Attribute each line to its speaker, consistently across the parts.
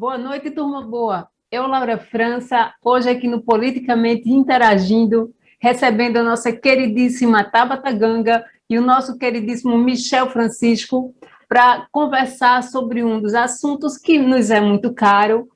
Speaker 1: Boa noite, turma boa. Eu, Laura França, hoje aqui no Politicamente Interagindo, recebendo a nossa queridíssima Tabata Ganga e o nosso queridíssimo Michel Francisco para conversar sobre um dos assuntos que nos é muito caro,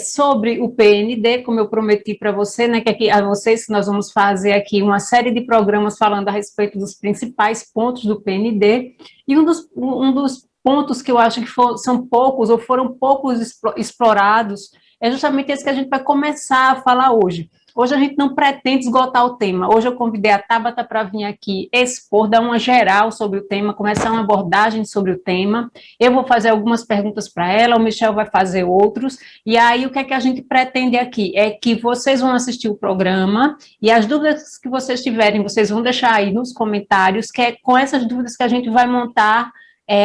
Speaker 1: sobre o PND, como eu prometi para você, né, que aqui, a vocês nós vamos fazer aqui uma série de programas falando a respeito dos principais pontos do PND, e um dos pontos que eu acho que são poucos ou foram poucos explorados é justamente esse que a gente vai começar a falar hoje. Hoje a gente não pretende esgotar o tema. Hoje eu convidei a Tabata para vir aqui expor, dar uma geral sobre o tema, começar uma abordagem sobre o tema. Eu vou fazer algumas perguntas para ela, o Michel vai fazer outros, e aí o que é que a gente pretende aqui? É que vocês vão assistir o programa e as dúvidas que vocês tiverem, vocês vão deixar aí nos comentários, que é com essas dúvidas que a gente vai montar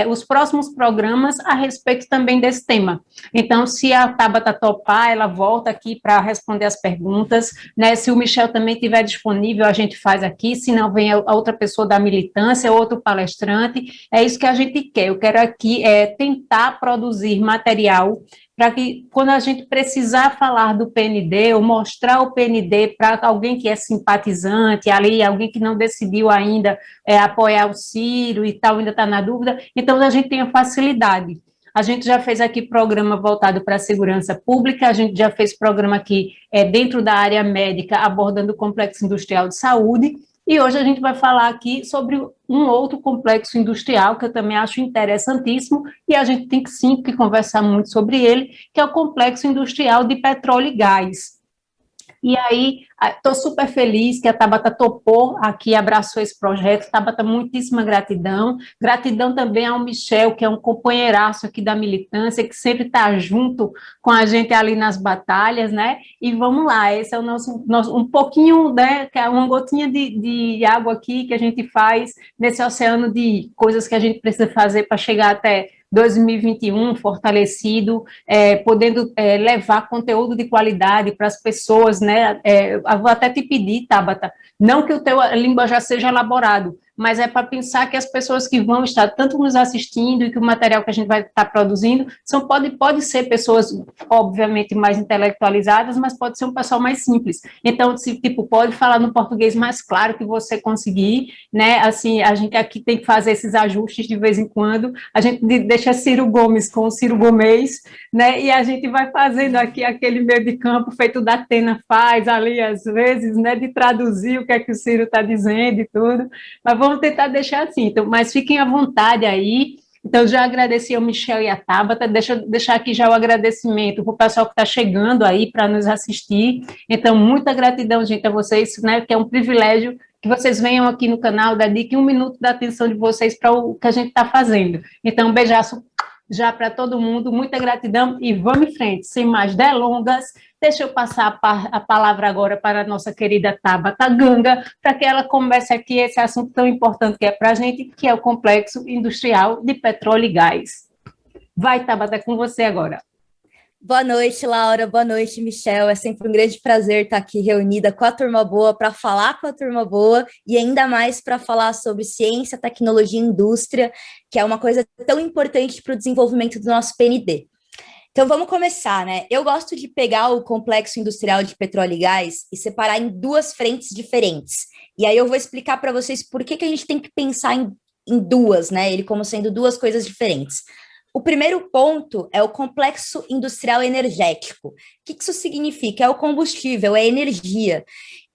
Speaker 1: os próximos programas a respeito também desse tema. Então, se a Tabata topar, ela volta aqui para responder as perguntas, né? Se o Michel também estiver disponível, a gente faz aqui, se não vem a outra pessoa da militância, outro palestrante, é isso que a gente quer. Eu quero aqui tentar produzir material para que, quando a gente precisar falar do PND, ou mostrar o PND para alguém que é simpatizante, ali, alguém que não decidiu ainda apoiar o Ciro e tal, ainda está na dúvida, então a gente tem a facilidade. A gente já fez aqui programa voltado para a segurança pública, a gente já fez programa aqui dentro da área médica, abordando o complexo industrial de saúde, e hoje a gente vai falar aqui sobre um outro complexo industrial que eu também acho interessantíssimo, e a gente tem que sim que conversar muito sobre ele, que é o complexo industrial de petróleo e gás. E aí, estou super feliz que a Tabata topou aqui, abraçou esse projeto. Tabata, muitíssima gratidão. Gratidão também ao Michel, que é um companheiraço aqui da militância, que sempre está junto com a gente ali nas batalhas, né? E vamos lá, esse é o nosso um pouquinho, né? Que é uma gotinha de água aqui que a gente faz nesse oceano de coisas que a gente precisa fazer para chegar até 2021 fortalecido, podendo levar conteúdo de qualidade para as pessoas, né? Eu vou até te pedir, Tabata, não que o teu língua já seja elaborado, mas é para pensar que as pessoas que vão estar tanto nos assistindo e que o material que a gente vai estar produzindo pode ser pessoas, obviamente, mais intelectualizadas, mas pode ser um pessoal mais simples. Então, tipo, pode falar no português mais claro que você conseguir, né? Assim, a gente aqui tem que fazer esses ajustes de vez em quando, a gente deixa Ciro Gomes com o Ciro Gomes, né? E a gente vai fazendo aqui aquele meio de campo feito da Atena faz ali, às vezes, né? De traduzir o que é que o Ciro está dizendo e tudo, mas vamos tentar deixar assim, então, mas fiquem à vontade aí. Então, já agradeci ao Michel e à Tabata, deixa eu deixar aqui já o agradecimento para o pessoal que está chegando aí para nos assistir. Então, muita gratidão, gente, a vocês, né, que é um privilégio que vocês venham aqui no canal, dediquem um minuto da atenção de vocês para o que a gente está fazendo. Então, um beijaço já para todo mundo, muita gratidão e vamos em frente, sem mais delongas. Deixa eu passar a palavra agora para a nossa querida Tabata Ganga, para que ela comece aqui esse assunto tão importante que é para a gente, que é o complexo industrial de petróleo e gás. Vai, Tabata, é com você agora.
Speaker 2: Boa noite, Laura. Boa noite, Michel. É sempre um grande prazer estar aqui reunida com a turma boa para falar com a turma boa e ainda mais para falar sobre ciência, tecnologia e indústria, que é uma coisa tão importante para o desenvolvimento do nosso PND. Então vamos começar, né? Eu gosto de pegar o complexo industrial de petróleo e gás e separar em duas frentes diferentes. E aí eu vou explicar para vocês por que a gente tem que pensar em duas, né? Ele como sendo duas coisas diferentes. O primeiro ponto é o complexo industrial energético. O que isso significa? É o combustível, é a energia.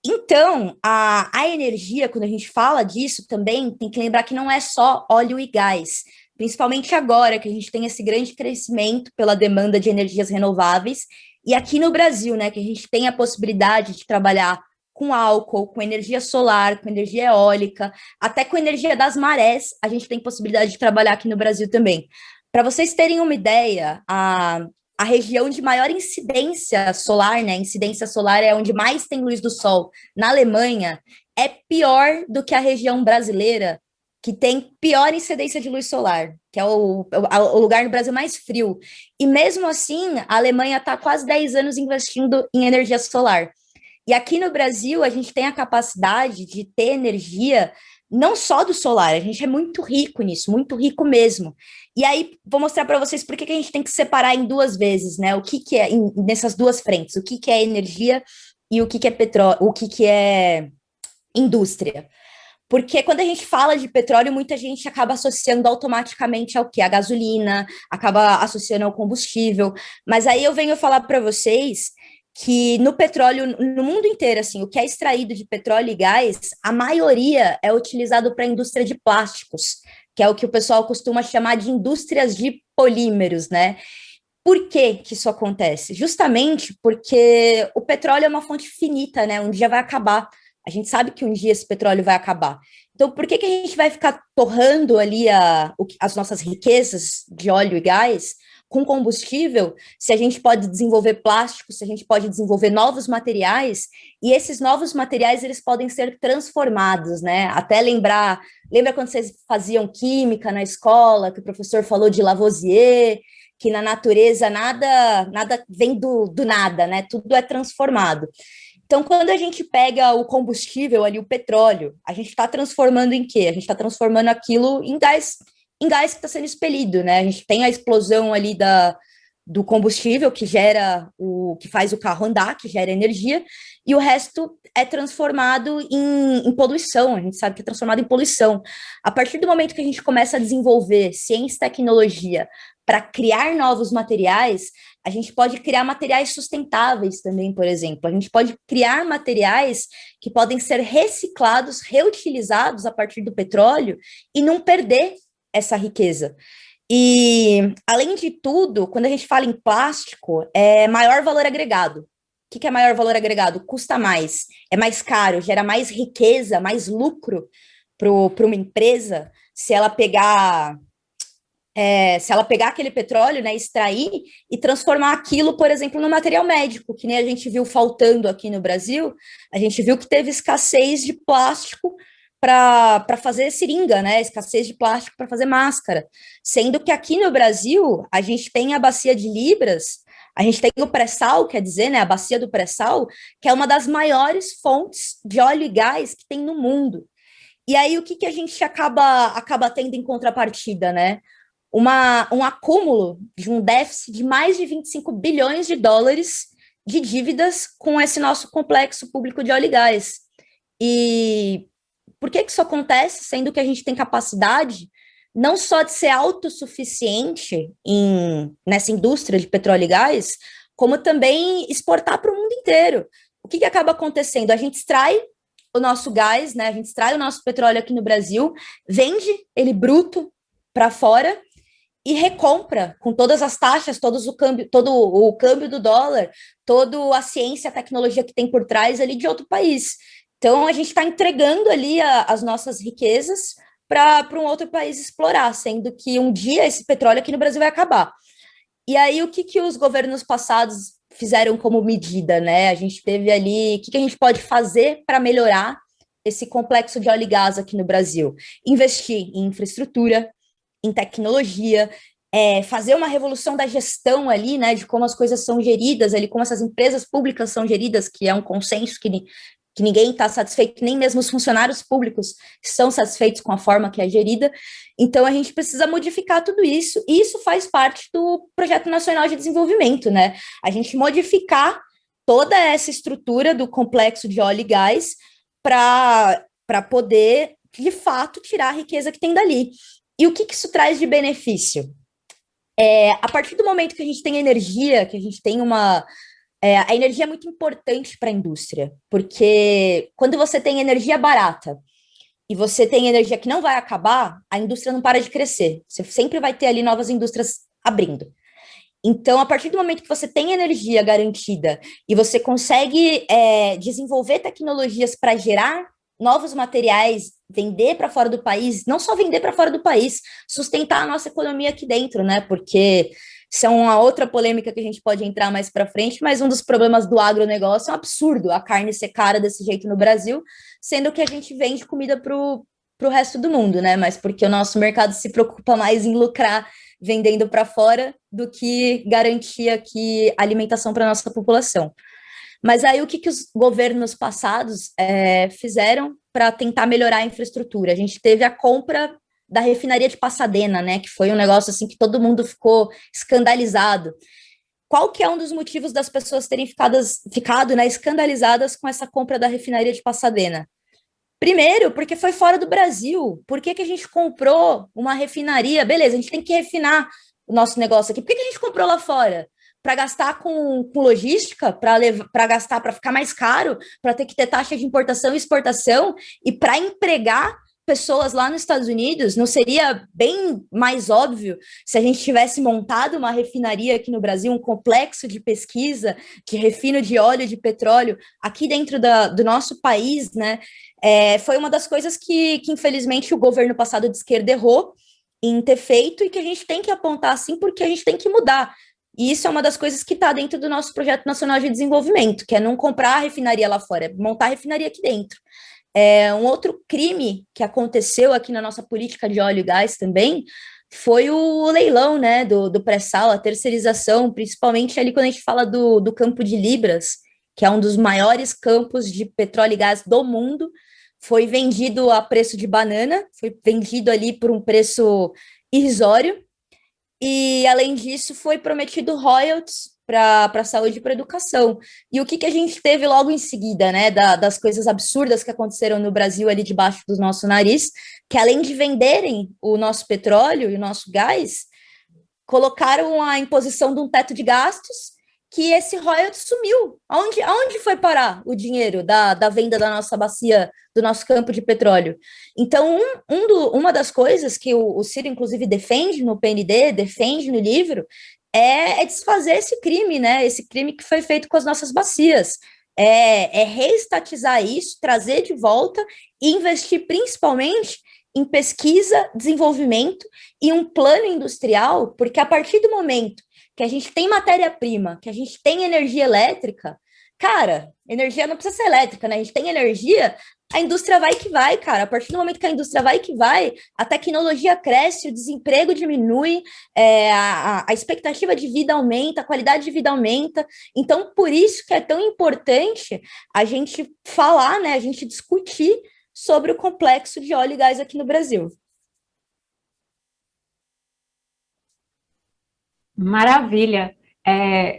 Speaker 2: Então, a energia, quando a gente fala disso também, tem que lembrar que não é só óleo e gás, principalmente agora que a gente tem esse grande crescimento pela demanda de energias renováveis, e aqui no Brasil, né, que a gente tem a possibilidade de trabalhar com álcool, com energia solar, com energia eólica, até com energia das marés, a gente tem possibilidade de trabalhar aqui no Brasil também. Para vocês terem uma ideia, a região de maior incidência solar, né? Incidência solar é onde mais tem luz do sol. Na Alemanha, é pior do que a região brasileira, que tem pior incidência de luz solar, que é o lugar no Brasil mais frio. E mesmo assim, a Alemanha está há quase 10 anos investindo em energia solar. E aqui no Brasil, a gente tem a capacidade de ter energia não só do solar, a gente é muito rico nisso, muito rico mesmo. E aí, vou mostrar para vocês por que a gente tem que separar em duas vezes, né? O que que é, nessas duas frentes, o que que é energia e o que é petróleo, o que é indústria. Porque quando a gente fala de petróleo, muita gente acaba associando automaticamente ao quê? A gasolina, acaba associando ao combustível. Mas aí eu venho falar para vocês que no petróleo, no mundo inteiro, assim, o que é extraído de petróleo e gás, a maioria é utilizado para a indústria de plásticos, que é o que o pessoal costuma chamar de indústrias de polímeros, né? Por que que isso acontece? Justamente porque o petróleo é uma fonte finita, né? Um dia vai acabar. A gente sabe que um dia esse petróleo vai acabar. Então, por que que a gente vai ficar torrando ali as nossas riquezas de óleo e gás com combustível, se a gente pode desenvolver plástico, se a gente pode desenvolver novos materiais, e esses novos materiais, eles podem ser transformados, né? Até lembra quando vocês faziam química na escola, que o professor falou de Lavoisier, que na natureza nada vem do nada, né? Tudo é transformado. Então, quando a gente pega o combustível ali, o petróleo, a gente está transformando em quê? A gente está transformando aquilo em gás que está sendo expelido, né? A gente tem a explosão ali do combustível que faz o carro andar, que gera energia, e o resto é transformado em poluição, a gente sabe que é transformado em poluição. A partir do momento que a gente começa a desenvolver ciência e tecnologia para criar novos materiais, a gente pode criar materiais sustentáveis também, por exemplo. A gente pode criar materiais que podem ser reciclados, reutilizados a partir do petróleo e não perder essa riqueza. E, além de tudo, quando a gente fala em plástico, é maior valor agregado. O que é maior valor agregado? Custa mais, é mais caro, gera mais riqueza, mais lucro para uma empresa se ela pegar aquele petróleo, né, extrair e transformar aquilo, por exemplo, no material médico, que nem a gente viu faltando aqui no Brasil, a gente viu que teve escassez de plástico para fazer seringa, né? Escassez de plástico para fazer máscara. Sendo que aqui no Brasil, a gente tem a bacia de Libras, a gente tem o pré-sal, quer dizer, né? A bacia do pré-sal, que é uma das maiores fontes de óleo e gás que tem no mundo. E aí, o que a gente acaba tendo em contrapartida, né? Um acúmulo de um déficit de mais de 25 bilhões de dólares de dívidas com esse nosso complexo público de óleo e gás. E por que isso acontece, sendo que a gente tem capacidade não só de ser autossuficiente nessa indústria de petróleo e gás, como também exportar para o mundo inteiro? O que acaba acontecendo? A gente extrai o nosso gás, né? A gente extrai o nosso petróleo aqui no Brasil, vende ele bruto para fora e recompra com todas as taxas, todo o câmbio do dólar, toda a ciência, a tecnologia que tem por trás ali de outro país. Então, a gente está entregando ali as nossas riquezas para um outro país explorar, sendo que um dia esse petróleo aqui no Brasil vai acabar. E aí, o que os governos passados fizeram como medida, né? A gente teve ali, o que a gente pode fazer para melhorar esse complexo de óleo e gás aqui no Brasil? Investir em infraestrutura, em tecnologia, fazer uma revolução da gestão ali, né, de como as coisas são geridas ali, como essas empresas públicas são geridas, que é um consenso que ninguém está satisfeito, nem mesmo os funcionários públicos estão satisfeitos com a forma que é gerida. Então, a gente precisa modificar tudo isso, e isso faz parte do Projeto Nacional de Desenvolvimento, né? A gente modificar toda essa estrutura do complexo de óleo e gás para poder, de fato, tirar a riqueza que tem dali. E o que isso traz de benefício? A partir do momento que a gente tem energia, que a gente tem a energia é muito importante para a indústria, porque quando você tem energia barata e você tem energia que não vai acabar, a indústria não para de crescer. Você sempre vai ter ali novas indústrias abrindo. Então, a partir do momento que você tem energia garantida e você consegue desenvolver tecnologias para gerar novos materiais, vender para fora do país, não só vender para fora do país, sustentar a nossa economia aqui dentro, né? Porque isso é uma outra polêmica que a gente pode entrar mais para frente, mas um dos problemas do agronegócio é um absurdo a carne ser cara desse jeito no Brasil, sendo que a gente vende comida para o resto do mundo, né? Mas porque o nosso mercado se preocupa mais em lucrar vendendo para fora do que garantir aqui alimentação para a nossa população. Mas aí o que os governos passados fizeram para tentar melhorar a infraestrutura. A gente teve a compra da refinaria de Pasadena, né, que foi um negócio assim que todo mundo ficou escandalizado. Qual que é um dos motivos das pessoas terem ficado, né, escandalizadas com essa compra da refinaria de Pasadena? Primeiro, porque foi fora do Brasil. Por que que a gente comprou uma refinaria? Beleza, a gente tem que refinar o nosso negócio aqui. Por que que a gente comprou lá fora? Para gastar com logística, para gastar, para ficar mais caro, para ter que ter taxa de importação e exportação e para empregar pessoas lá nos Estados Unidos. Não seria bem mais óbvio se a gente tivesse montado uma refinaria aqui no Brasil, um complexo de pesquisa, de refino de óleo, de petróleo, aqui dentro do nosso país, né? Foi uma das coisas que infelizmente, o governo passado de esquerda errou em ter feito e que a gente tem que apontar assim, porque a gente tem que mudar. E isso é uma das coisas que está dentro do nosso Projeto Nacional de Desenvolvimento, que é não comprar a refinaria lá fora, é montar a refinaria aqui dentro. Um outro crime que aconteceu aqui na nossa política de óleo e gás também foi o leilão, né, do pré-sal, a terceirização, principalmente ali quando a gente fala do campo de Libras, que é um dos maiores campos de petróleo e gás do mundo. Foi vendido a preço de banana, foi vendido ali por um preço irrisório, e, além disso, foi prometido royalties para a saúde e para a educação. E o que a gente teve logo em seguida, né, das coisas absurdas que aconteceram no Brasil ali debaixo do nosso nariz, que além de venderem o nosso petróleo e o nosso gás, colocaram a imposição de um teto de gastos, que esse royalties sumiu. Aonde foi parar o dinheiro da venda da nossa bacia, do nosso campo de petróleo? Então, uma das coisas que o Ciro, inclusive, defende no PND, defende no livro, é desfazer esse crime, né? Esse crime que foi feito com as nossas bacias. Reestatizar isso, trazer de volta e investir principalmente em pesquisa, desenvolvimento e um plano industrial, porque a partir do momento que a gente tem matéria-prima, que a gente tem energia elétrica, cara, energia não precisa ser elétrica, né? A gente tem energia, a indústria vai que vai, cara. A partir do momento que a indústria vai que vai, a tecnologia cresce, o desemprego diminui, a expectativa de vida aumenta, a qualidade de vida aumenta. Então, por isso que é tão importante a gente falar, né? A gente discutir sobre o complexo de óleo e gás aqui no Brasil.
Speaker 1: Maravilha.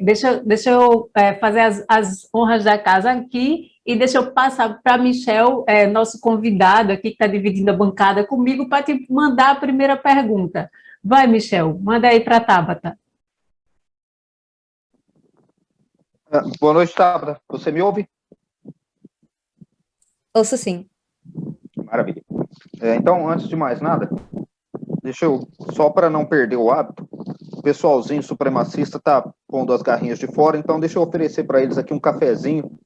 Speaker 1: Deixa eu fazer as honras da casa aqui e deixa eu passar para Michel, nosso convidado aqui que está dividindo a bancada comigo, para te mandar a primeira pergunta. Vai, Michel, manda aí para a Tabata.
Speaker 3: Boa noite, Tabata. Você me ouve?
Speaker 2: Ouço sim.
Speaker 3: Maravilha. Então, antes de mais nada, deixa eu, só para não perder o hábito, o pessoalzinho supremacista tá pondo as garrinhas de fora, então deixa eu oferecer para eles aqui um cafezinho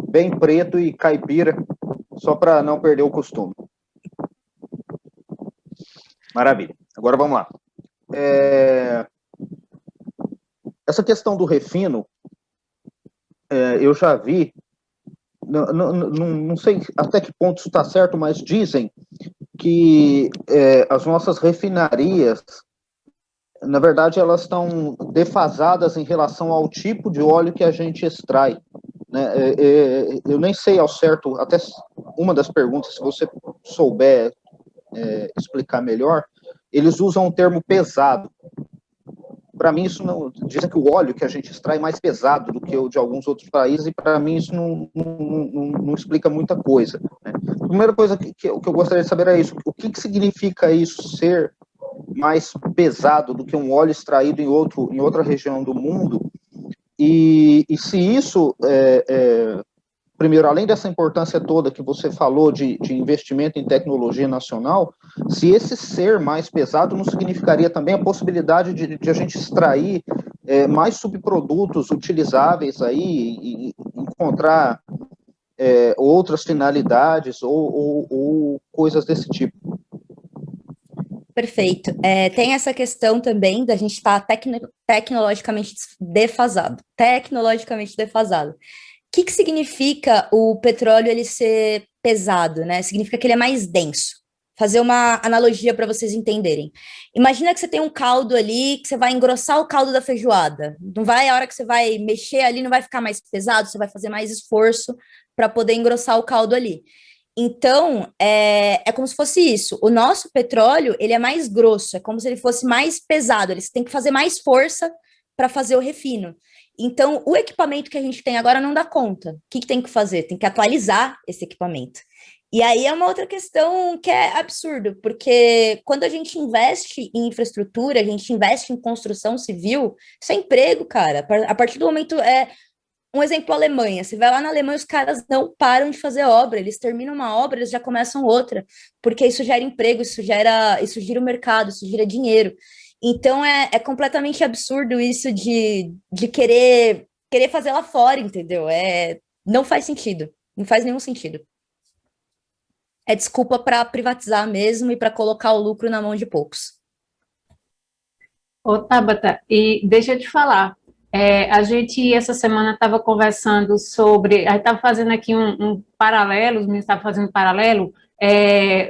Speaker 3: bem preto e caipira, só para não perder o costume. Maravilha. Agora vamos lá. Essa questão do refino, eu já vi, não sei até que ponto isso está certo, mas dizem que as nossas refinarias, na verdade, elas estão defasadas em relação ao tipo de óleo que a gente extrai, né? Eu nem sei ao certo, até uma das perguntas, se você souber explicar melhor, eles usam o termo pesado. Para mim, isso não. Dizem que o óleo que a gente extrai é mais pesado do que o de alguns outros países, e para mim isso não explica muita coisa, né? A primeira coisa que eu gostaria de saber é isso: o que significa isso, ser mais pesado do que um óleo extraído em outra região do mundo? E se isso, primeiro, além dessa importância toda que você falou de investimento em tecnologia nacional, se esse ser mais pesado não significaria também a possibilidade de a gente extrair mais subprodutos utilizáveis aí e encontrar outras finalidades ou coisas desse tipo?
Speaker 2: Perfeito. Tem essa questão também da gente estar tecnologicamente defasado. Tecnologicamente defasado. O que significa o petróleo ele ser pesado, né? Significa que ele é mais denso. Fazer uma analogia para vocês entenderem. Imagina que você tem um caldo ali, que você vai engrossar o caldo da feijoada. Não vai, a hora que você vai mexer ali, não vai ficar mais pesado, você vai fazer mais esforço para poder engrossar o caldo ali. Então, é como se fosse isso. O nosso petróleo, ele é mais grosso, é como se ele fosse mais pesado, eles têm que fazer mais força para fazer o refino. Então, o equipamento que a gente tem agora não dá conta. O que tem que fazer? Tem que atualizar esse equipamento. E aí é uma outra questão que é absurdo, porque quando a gente investe em infraestrutura, a gente investe em construção civil, isso é emprego, cara. A partir do momento, um exemplo, a Alemanha. Você vai lá na Alemanha, os caras não param de fazer obra. Eles terminam uma obra, eles já começam outra, porque isso gera emprego, isso gira o mercado, isso gira dinheiro. Então é completamente absurdo isso de querer fazer lá fora, entendeu? Não faz sentido, não faz nenhum sentido. É desculpa para privatizar mesmo e para colocar o lucro na mão de poucos.
Speaker 1: Ô, Tabata, e deixa eu te falar, a gente essa semana estava conversando sobre, a gente estava fazendo aqui um paralelo, os meninos estavam fazendo um paralelo,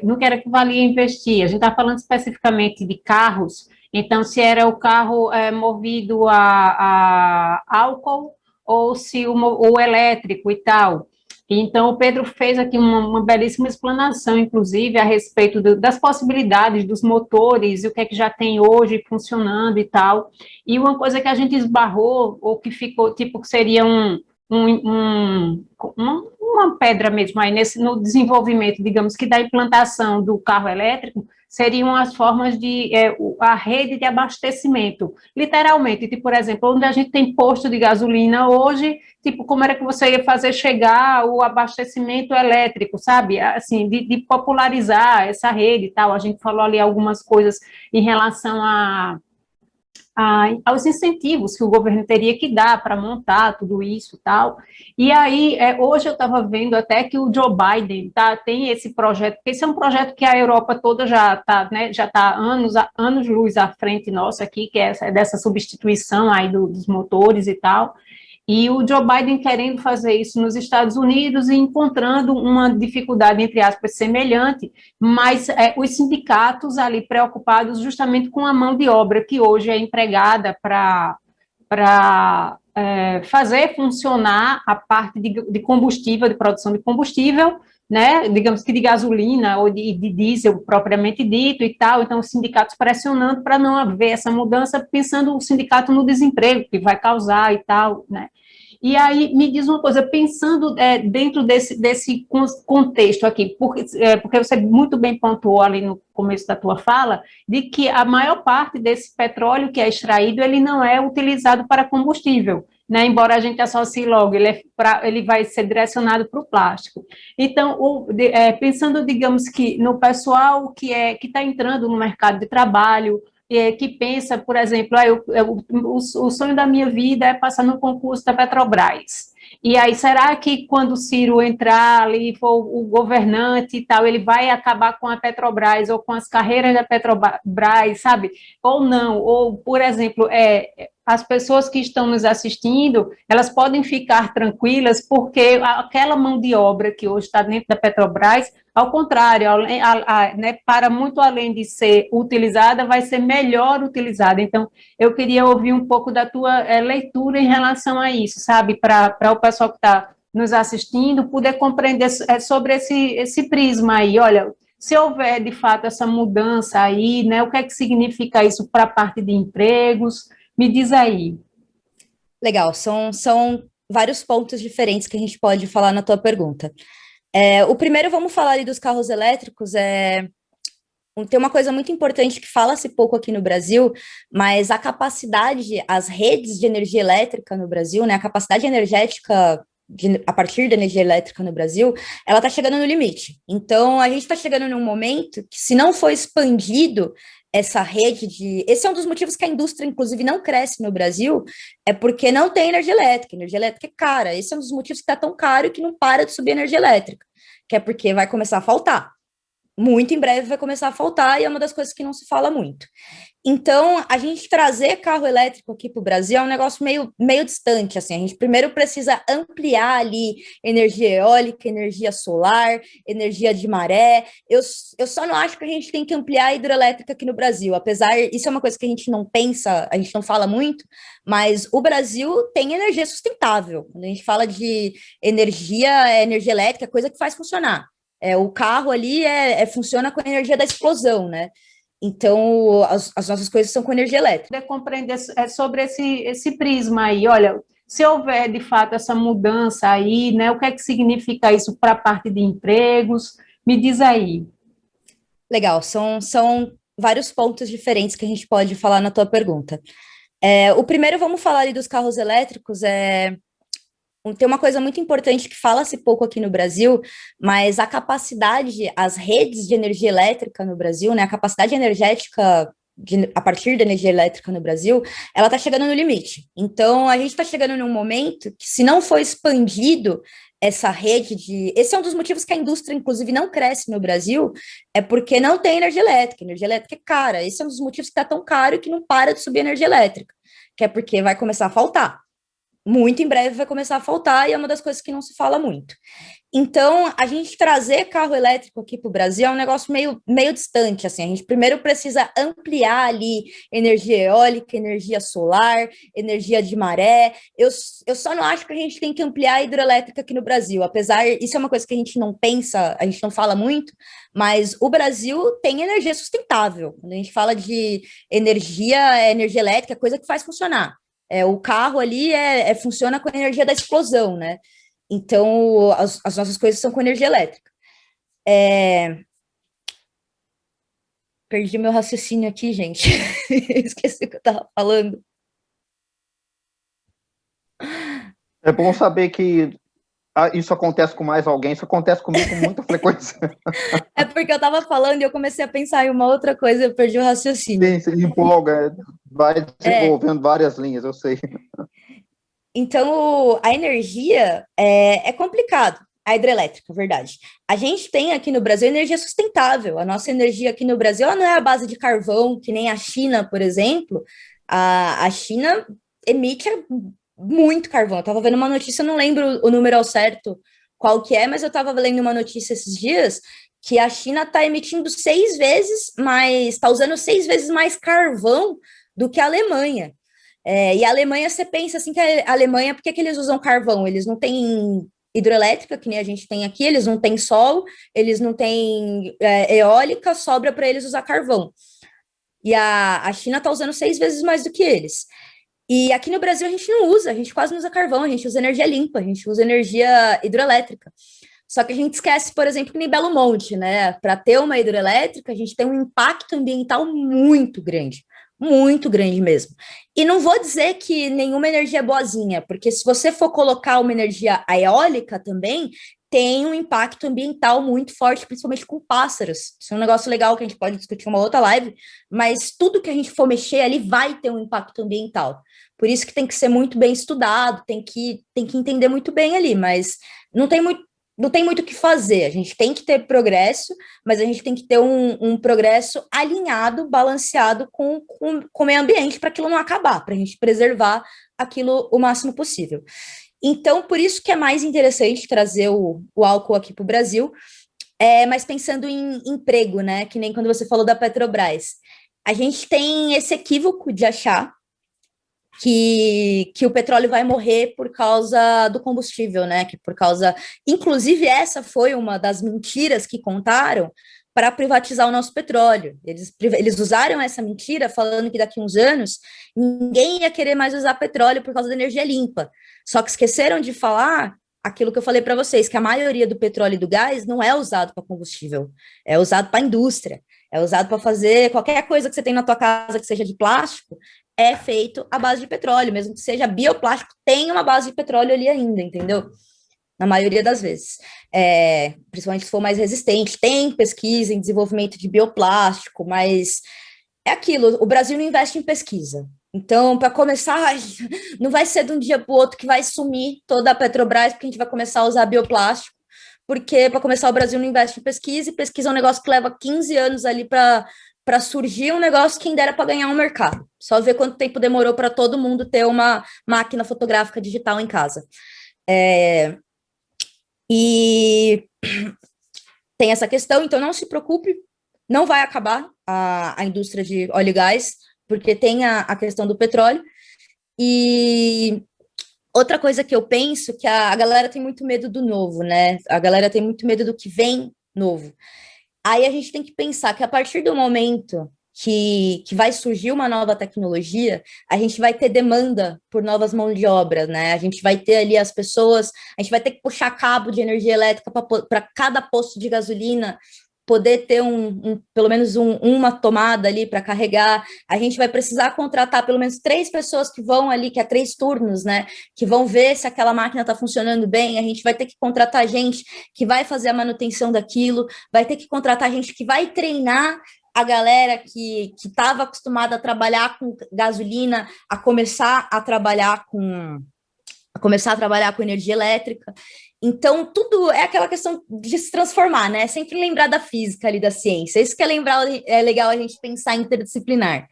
Speaker 1: no que era que valia investir. A gente estava falando especificamente de carros, então se era o carro movido a álcool ou se o elétrico e tal. Então, o Pedro fez aqui uma belíssima explanação, inclusive, a respeito das possibilidades dos motores e o que é que já tem hoje funcionando e tal. E uma coisa que a gente esbarrou, ou que ficou, tipo, que seria uma pedra mesmo aí no desenvolvimento, digamos que da implantação do carro elétrico, seriam as formas a rede de abastecimento. Literalmente, tipo, por exemplo, onde a gente tem posto de gasolina hoje, tipo, como era que você ia fazer chegar o abastecimento elétrico, sabe? Assim, de popularizar essa rede e tal. A gente falou ali algumas coisas em relação aos incentivos que o governo teria que dar para montar tudo isso e tal. E aí, hoje eu estava vendo até que o Joe Biden tem esse projeto, porque esse é um projeto que a Europa toda já está, né, já tá anos-luz à frente nossa aqui, que é dessa substituição aí dos motores e tal. E o Joe Biden querendo fazer isso nos Estados Unidos e encontrando uma dificuldade, entre aspas, semelhante, mas os sindicatos ali preocupados justamente com a mão de obra que hoje é empregada para fazer funcionar a parte de combustível, de produção de combustível, né, digamos que de gasolina ou de diesel propriamente dito e tal, então os sindicatos pressionando para não haver essa mudança, pensando o sindicato no desemprego que vai causar e tal, né. E aí, me diz uma coisa, pensando dentro desse contexto aqui, porque você muito bem pontuou ali no começo da tua fala, de que a maior parte desse petróleo que é extraído, ele não é utilizado para combustível, né? Embora a gente associe logo, ele vai ser direcionado para o plástico. Então, pensando, digamos que no pessoal que está entrando no mercado de trabalho, que pensa, por exemplo, o sonho da minha vida é passar no concurso da Petrobras. E aí, será que quando o Ciro entrar ali, for o governante e tal, ele vai acabar com a Petrobras ou com as carreiras da Petrobras, sabe? Ou não? Ou, por exemplo, as pessoas que estão nos assistindo, elas podem ficar tranquilas porque aquela mão de obra que hoje está dentro da Petrobras, ao contrário, né, para muito além de ser utilizada, vai ser melhor utilizada. Então, eu queria ouvir um pouco da tua leitura em relação a isso, sabe? Para o pessoal que está nos assistindo poder compreender sobre esse prisma aí. Olha, se houver de fato essa mudança aí, né, o que é que significa isso para a parte de empregos? Me diz aí.
Speaker 2: Legal, são vários pontos diferentes que a gente pode falar na tua pergunta. O primeiro, vamos falar ali dos carros elétricos. Tem uma coisa muito importante que fala-se pouco aqui no Brasil, mas a capacidade, as redes de energia elétrica no Brasil, né, a capacidade energética a partir da energia elétrica no Brasil, ela está chegando no limite. Então, a gente está chegando num momento que, se não for expandido essa rede de... Esse é um dos motivos que a indústria, inclusive, não cresce no Brasil, é porque não tem energia elétrica. Energia elétrica é cara. Esse é um dos motivos que está tão caro e que não para de subir energia elétrica, que é porque vai começar a faltar. Muito em breve vai começar a faltar, e é uma das coisas que não se fala muito. Então, a gente trazer carro elétrico aqui para o Brasil é um negócio meio distante, assim. A gente primeiro precisa ampliar ali energia eólica, energia solar, energia de maré. Eu só não acho que a gente tem que ampliar a hidrelétrica aqui no Brasil, apesar, isso é uma coisa que a gente não pensa, a gente não fala muito, mas o Brasil tem energia sustentável. Quando a gente fala de energia elétrica, coisa que faz funcionar. O carro ali funciona com a energia da explosão, né? Então, as nossas coisas são com energia elétrica.
Speaker 1: Compreender sobre esse prisma aí, olha, se houver de fato essa mudança aí, né, o que é que significa isso para a parte de empregos? Me diz aí.
Speaker 2: Legal, são vários pontos diferentes que a gente pode falar na tua pergunta. O primeiro, vamos falar ali dos carros elétricos. Tem uma coisa muito importante que fala-se pouco aqui no Brasil, mas a capacidade, as redes de energia elétrica no Brasil, né, a capacidade energética a partir da energia elétrica no Brasil, ela está chegando no limite. Então, a gente está chegando num momento que, se não for expandido essa rede de... Esse é um dos motivos que a indústria, inclusive, não cresce no Brasil, é porque não tem energia elétrica. Energia elétrica é cara. Esse é um dos motivos que está tão caro e que não para de subir energia elétrica, que é porque vai começar a faltar. Muito em breve vai começar a faltar, e é uma das coisas que não se fala muito. Então, a gente trazer carro elétrico aqui para o Brasil é um negócio meio distante, assim. A gente primeiro precisa ampliar ali energia eólica, energia solar, energia de maré. Eu só não acho que a gente tem que ampliar a hidrelétrica aqui no Brasil, apesar, isso é uma coisa que a gente não pensa, a gente não fala muito, mas o Brasil tem energia sustentável. Quando a gente fala de energia elétrica, é coisa que faz funcionar. O carro ali funciona com a energia da explosão, né? Então, as nossas coisas são com energia elétrica. Perdi meu raciocínio aqui, gente. Esqueci o que eu estava falando.
Speaker 3: É bom saber que isso acontece com mais alguém, isso acontece comigo com muita frequência.
Speaker 2: É porque eu estava falando e eu comecei a pensar em uma outra coisa e eu perdi o raciocínio.
Speaker 3: Sim, se empolga, vai desenvolvendo várias linhas, eu sei.
Speaker 2: Então, a energia é complicado, a hidrelétrica, verdade. A gente tem aqui no Brasil energia sustentável. A nossa energia aqui no Brasil, ela não é a base de carvão, que nem a China, por exemplo. A China emite muito carvão. Eu estava vendo uma notícia, eu não lembro o número ao certo qual que é, mas eu estava lendo uma notícia esses dias que a China está emitindo 6 vezes mais, está usando 6 vezes mais carvão do que a Alemanha. E a Alemanha, você pensa assim, que a Alemanha, por que eles usam carvão? Eles não têm hidrelétrica, que nem a gente tem aqui, eles não têm sol, eles não têm eólica, sobra para eles usar carvão. E a China está usando 6 vezes mais do que eles. E aqui no Brasil a gente não usa, a gente quase não usa carvão, a gente usa energia limpa, a gente usa energia hidrelétrica. Só que a gente esquece, por exemplo, que em Belo Monte, né? Para ter uma hidrelétrica, a gente tem um impacto ambiental muito grande mesmo. E não vou dizer que nenhuma energia é boazinha, porque se você for colocar uma energia eólica também, tem um impacto ambiental muito forte, principalmente com pássaros. Isso é um negócio legal que a gente pode discutir em uma outra live, mas tudo que a gente for mexer ali vai ter um impacto ambiental. Por isso que tem que ser muito bem estudado, tem que entender muito bem ali, mas não tem muito o que fazer. A gente tem que ter progresso, mas a gente tem que ter um progresso alinhado, balanceado com o meio ambiente, para aquilo não acabar, para a gente preservar aquilo o máximo possível. Então, por isso que é mais interessante trazer o álcool aqui para o Brasil, mas pensando em emprego, né? Que nem quando você falou da Petrobras. A gente tem esse equívoco de achar que o petróleo vai morrer por causa do combustível, né? Que por causa... Inclusive, essa foi uma das mentiras que contaram para privatizar o nosso petróleo. Eles usaram essa mentira falando que daqui a uns anos ninguém ia querer mais usar petróleo por causa da energia limpa. Só que esqueceram de falar aquilo que eu falei para vocês, que a maioria do petróleo e do gás não é usado para combustível, é usado para indústria, é usado para fazer qualquer coisa que você tem na tua casa que seja de plástico, é feito à base de petróleo, mesmo que seja bioplástico, tem uma base de petróleo ali ainda, entendeu? Na maioria das vezes. Principalmente se for mais resistente. Tem pesquisa em desenvolvimento de bioplástico, mas é aquilo, o Brasil não investe em pesquisa. Então, para começar, não vai ser de um dia para o outro que vai sumir toda a Petrobras, porque a gente vai começar a usar bioplástico, porque, para começar, o Brasil não investe em pesquisa, e pesquisa é um negócio que leva 15 anos ali para surgir um negócio que ainda era para ganhar um mercado. Só ver quanto tempo demorou para todo mundo ter uma máquina fotográfica digital em casa. E tem essa questão, então não se preocupe, não vai acabar a indústria de óleo e gás, porque tem a questão do petróleo. E outra coisa que eu penso, que a galera tem muito medo do novo, né? A galera tem muito medo do que vem novo. Aí a gente tem que pensar que a partir do momento que vai surgir uma nova tecnologia, a gente vai ter demanda por novas mãos de obra, né? A gente vai ter ali as pessoas, a gente vai ter que puxar cabo de energia elétrica para cada posto de gasolina poder ter pelo menos uma tomada ali para carregar. A gente vai precisar contratar pelo menos 3 pessoas que vão ali, que é 3 turnos, né? Que vão ver se aquela máquina está funcionando bem. A gente vai ter que contratar gente que vai fazer a manutenção daquilo, vai ter que contratar gente que vai treinar a galera que estava acostumada a trabalhar com gasolina, a começar a trabalhar com energia elétrica. Então, tudo é aquela questão de se transformar, né? Sempre lembrar da física ali, da ciência. Isso que é legal a gente pensar interdisciplinar,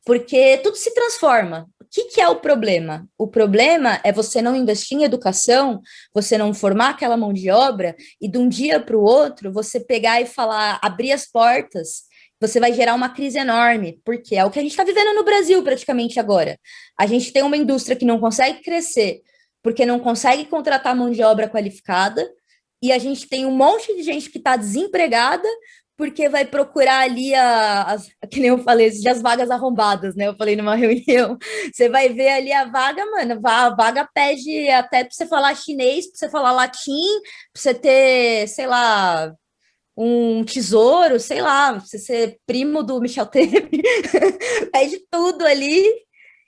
Speaker 2: porque tudo se transforma. O que é o problema? O problema é você não investir em educação, você não formar aquela mão de obra, e de um dia para o outro, você pegar e falar, abrir as portas, você vai gerar uma crise enorme, porque é o que a gente está vivendo no Brasil praticamente agora. A gente tem uma indústria que não consegue crescer, porque não consegue contratar mão de obra qualificada, e a gente tem um monte de gente que está desempregada, porque vai procurar ali que nem eu falei, as vagas arrombadas, né? Eu falei numa reunião, você vai ver ali a vaga, mano, a vaga pede até para você falar chinês, para você falar latim, para você ter, sei lá, um tesouro, sei lá, você ser primo do Michel Temer, pede tudo ali,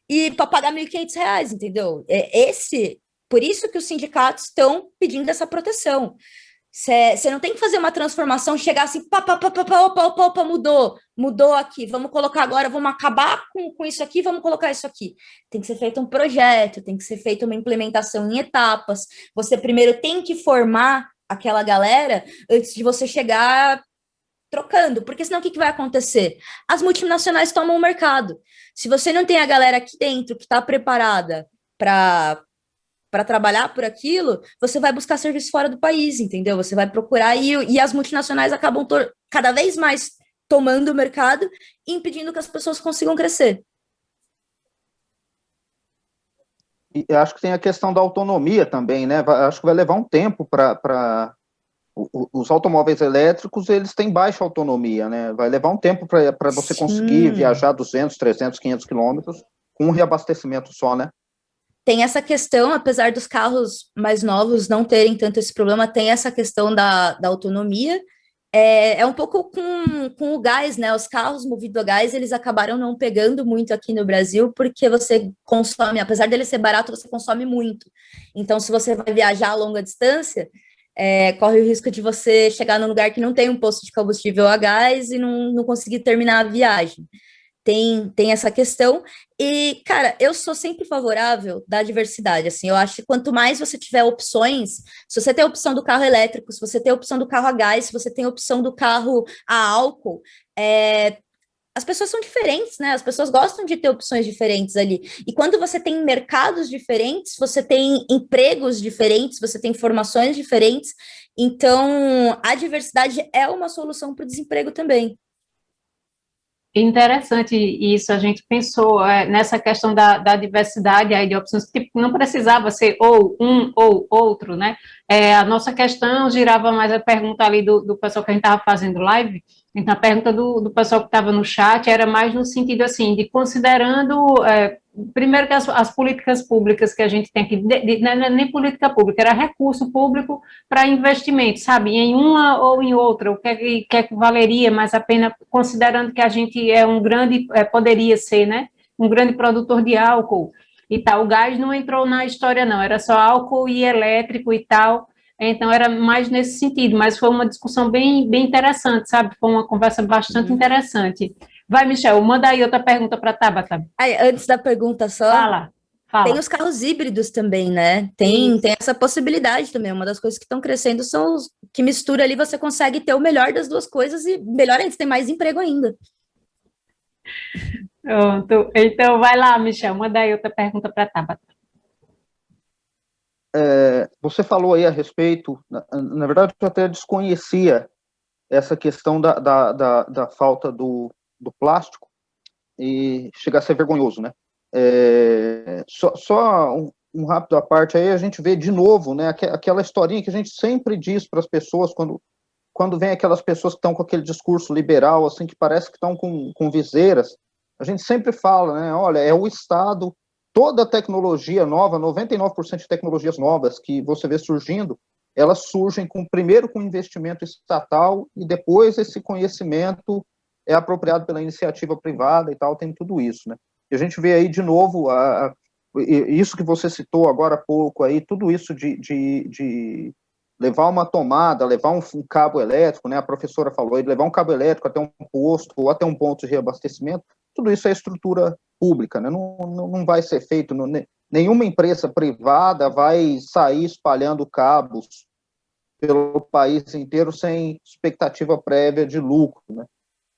Speaker 2: e para pagar R$ 1.500, entendeu? Por isso que os sindicatos estão pedindo essa proteção. Você não tem que fazer uma transformação, chegar assim, opa, mudou aqui, vamos colocar agora, vamos acabar com isso aqui, vamos colocar isso aqui. Tem que ser feito um projeto, tem que ser feita uma implementação em etapas. Você primeiro tem que formar aquela galera antes de você chegar trocando, porque senão o que vai acontecer? As multinacionais tomam o mercado. Se você não tem a galera aqui dentro que está preparada para trabalhar por aquilo, você vai buscar serviço fora do país, entendeu? Você vai procurar e as multinacionais acabam cada vez mais tomando o mercado e impedindo que as pessoas consigam crescer.
Speaker 3: E eu acho que tem a questão da autonomia também, né? Acho que vai levar um tempo para os automóveis elétricos, eles têm baixa autonomia, né? Vai levar um tempo para você conseguir viajar 200, 300, 500 quilômetros com um reabastecimento só, né?
Speaker 2: Tem essa questão, apesar dos carros mais novos não terem tanto esse problema, tem essa questão da autonomia. É um pouco com o gás, né? Os carros movidos a gás, eles acabaram não pegando muito aqui no Brasil, porque você consome, apesar dele ser barato, você consome muito. Então, se você vai viajar a longa distância, corre o risco de você chegar num lugar que não tem um posto de combustível a gás e não conseguir terminar a viagem. Tem essa questão, e, cara, eu sou sempre favorável da diversidade, assim, eu acho que quanto mais você tiver opções, se você tem a opção do carro elétrico, se você tem a opção do carro a gás, se você tem a opção do carro a álcool, as pessoas são diferentes, né, as pessoas gostam de ter opções diferentes ali, e quando você tem mercados diferentes, você tem empregos diferentes, você tem formações diferentes, então a diversidade é uma solução para o desemprego também.
Speaker 1: Interessante isso, a gente pensou nessa questão da diversidade aí de opções, tipo, não precisava ser ou um ou outro, né? A nossa questão girava mais a pergunta ali do pessoal que a gente estava fazendo live, então a pergunta do pessoal que estava no chat era mais no sentido, assim, de considerando, primeiro que as políticas públicas que a gente tem aqui, não é nem política pública, era recurso público para investimento, sabe, em uma ou em outra, o que é que valeria mais a pena, considerando que a gente é um grande, poderia ser, né, um grande produtor de álcool e tal. O gás não entrou na história, não, era só álcool e elétrico e tal, então era mais nesse sentido, mas foi uma discussão bem, bem interessante, sabe, foi uma conversa bastante interessante. Vai, Michel, manda aí outra pergunta para a Tabata.
Speaker 2: Antes da pergunta só,
Speaker 1: Fala.
Speaker 2: tem os carros híbridos também, né? Tem essa possibilidade também. Uma das coisas que estão crescendo são os que mistura ali, você consegue ter o melhor das duas coisas e, melhor ainda, tem mais emprego ainda.
Speaker 1: Pronto. Então, vai lá, Michel, manda aí outra pergunta para a Tabata.
Speaker 3: Você falou aí a respeito, na verdade, eu até desconhecia essa questão da falta do plástico, e chega a ser vergonhoso, né? Só um rápido à parte aí, a gente vê de novo, né, aquela historinha que a gente sempre diz para as pessoas quando quando vem aquelas pessoas que estão com aquele discurso liberal, assim, que parece que estão com viseiras, a gente sempre fala, né, olha, é o Estado, toda tecnologia nova, 99% de tecnologias novas que você vê surgindo, elas surgem primeiro com investimento estatal e depois esse conhecimento é apropriado pela iniciativa privada e tal, tem tudo isso, né? E a gente vê aí de novo isso que você citou agora há pouco aí, tudo isso de levar uma tomada, levar um cabo elétrico, né? A professora falou aí, levar um cabo elétrico até um posto ou até um ponto de reabastecimento, tudo isso é estrutura pública, né? Não vai ser feito, nenhuma empresa privada vai sair espalhando cabos pelo país inteiro sem expectativa prévia de lucro, né?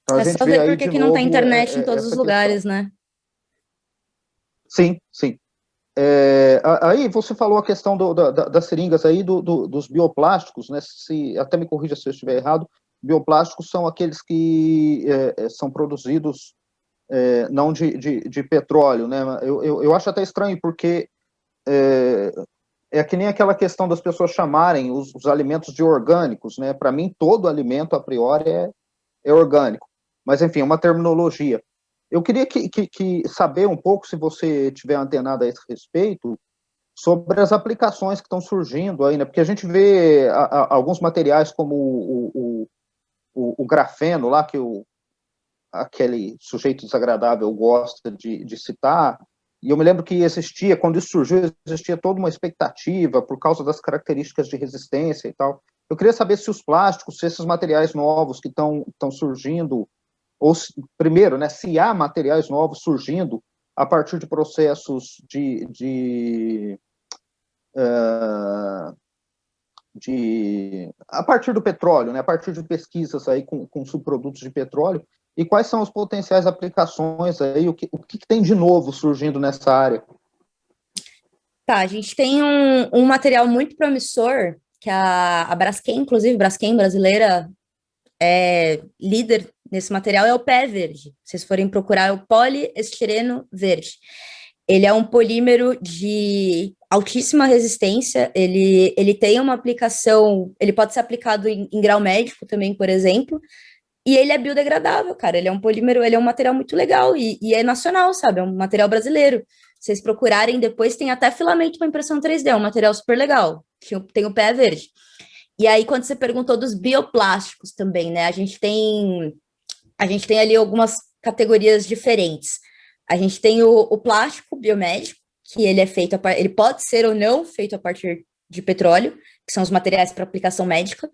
Speaker 3: Então,
Speaker 2: É só ver por que não tem internet em todos os lugares, né?
Speaker 3: Sim, sim. Aí você falou a questão das seringas aí, dos bioplásticos, né? Até me corrija se eu estiver errado, bioplásticos são aqueles que são produzidos não de petróleo, né? Eu acho até estranho, porque é que nem aquela questão das pessoas chamarem os alimentos de orgânicos, né? Para mim, todo alimento, a priori, é orgânico. Mas, enfim, é uma terminologia. Eu queria saber um pouco, se você tiver antenado a esse respeito, sobre as aplicações que estão surgindo aí, né? Porque a gente vê alguns materiais como o grafeno lá, que aquele sujeito desagradável gosta de citar, e eu me lembro que existia, quando isso surgiu, existia toda uma expectativa por causa das características de resistência e tal. Eu queria saber se os plásticos, se esses materiais novos que estão surgindo, ou primeiro, né, se há materiais novos surgindo a partir de processos a partir do petróleo, né, a partir de pesquisas aí com subprodutos de petróleo, e quais são as potenciais aplicações aí, o que tem de novo surgindo nessa área?
Speaker 2: Tá, a gente tem um material muito promissor, que a Braskem, inclusive, Braskem brasileira, é líder nesse material, é o PE verde. Se vocês forem procurar, é o poliestireno verde. Ele é um polímero de altíssima resistência, ele tem uma aplicação, ele pode ser aplicado em grau médico também, por exemplo, e ele é biodegradável, cara. Ele é um polímero, ele é um material muito legal e é nacional, sabe? É um material brasileiro. Se vocês procurarem depois, tem até filamento para impressão 3D, é um material super legal. Tem o pé verde. E aí, quando você perguntou dos bioplásticos também, né? A gente tem ali algumas categorias diferentes. A gente tem o plástico biomédico, que ele é feito, ele pode ser ou não feito a partir de petróleo, que são os materiais para aplicação médica.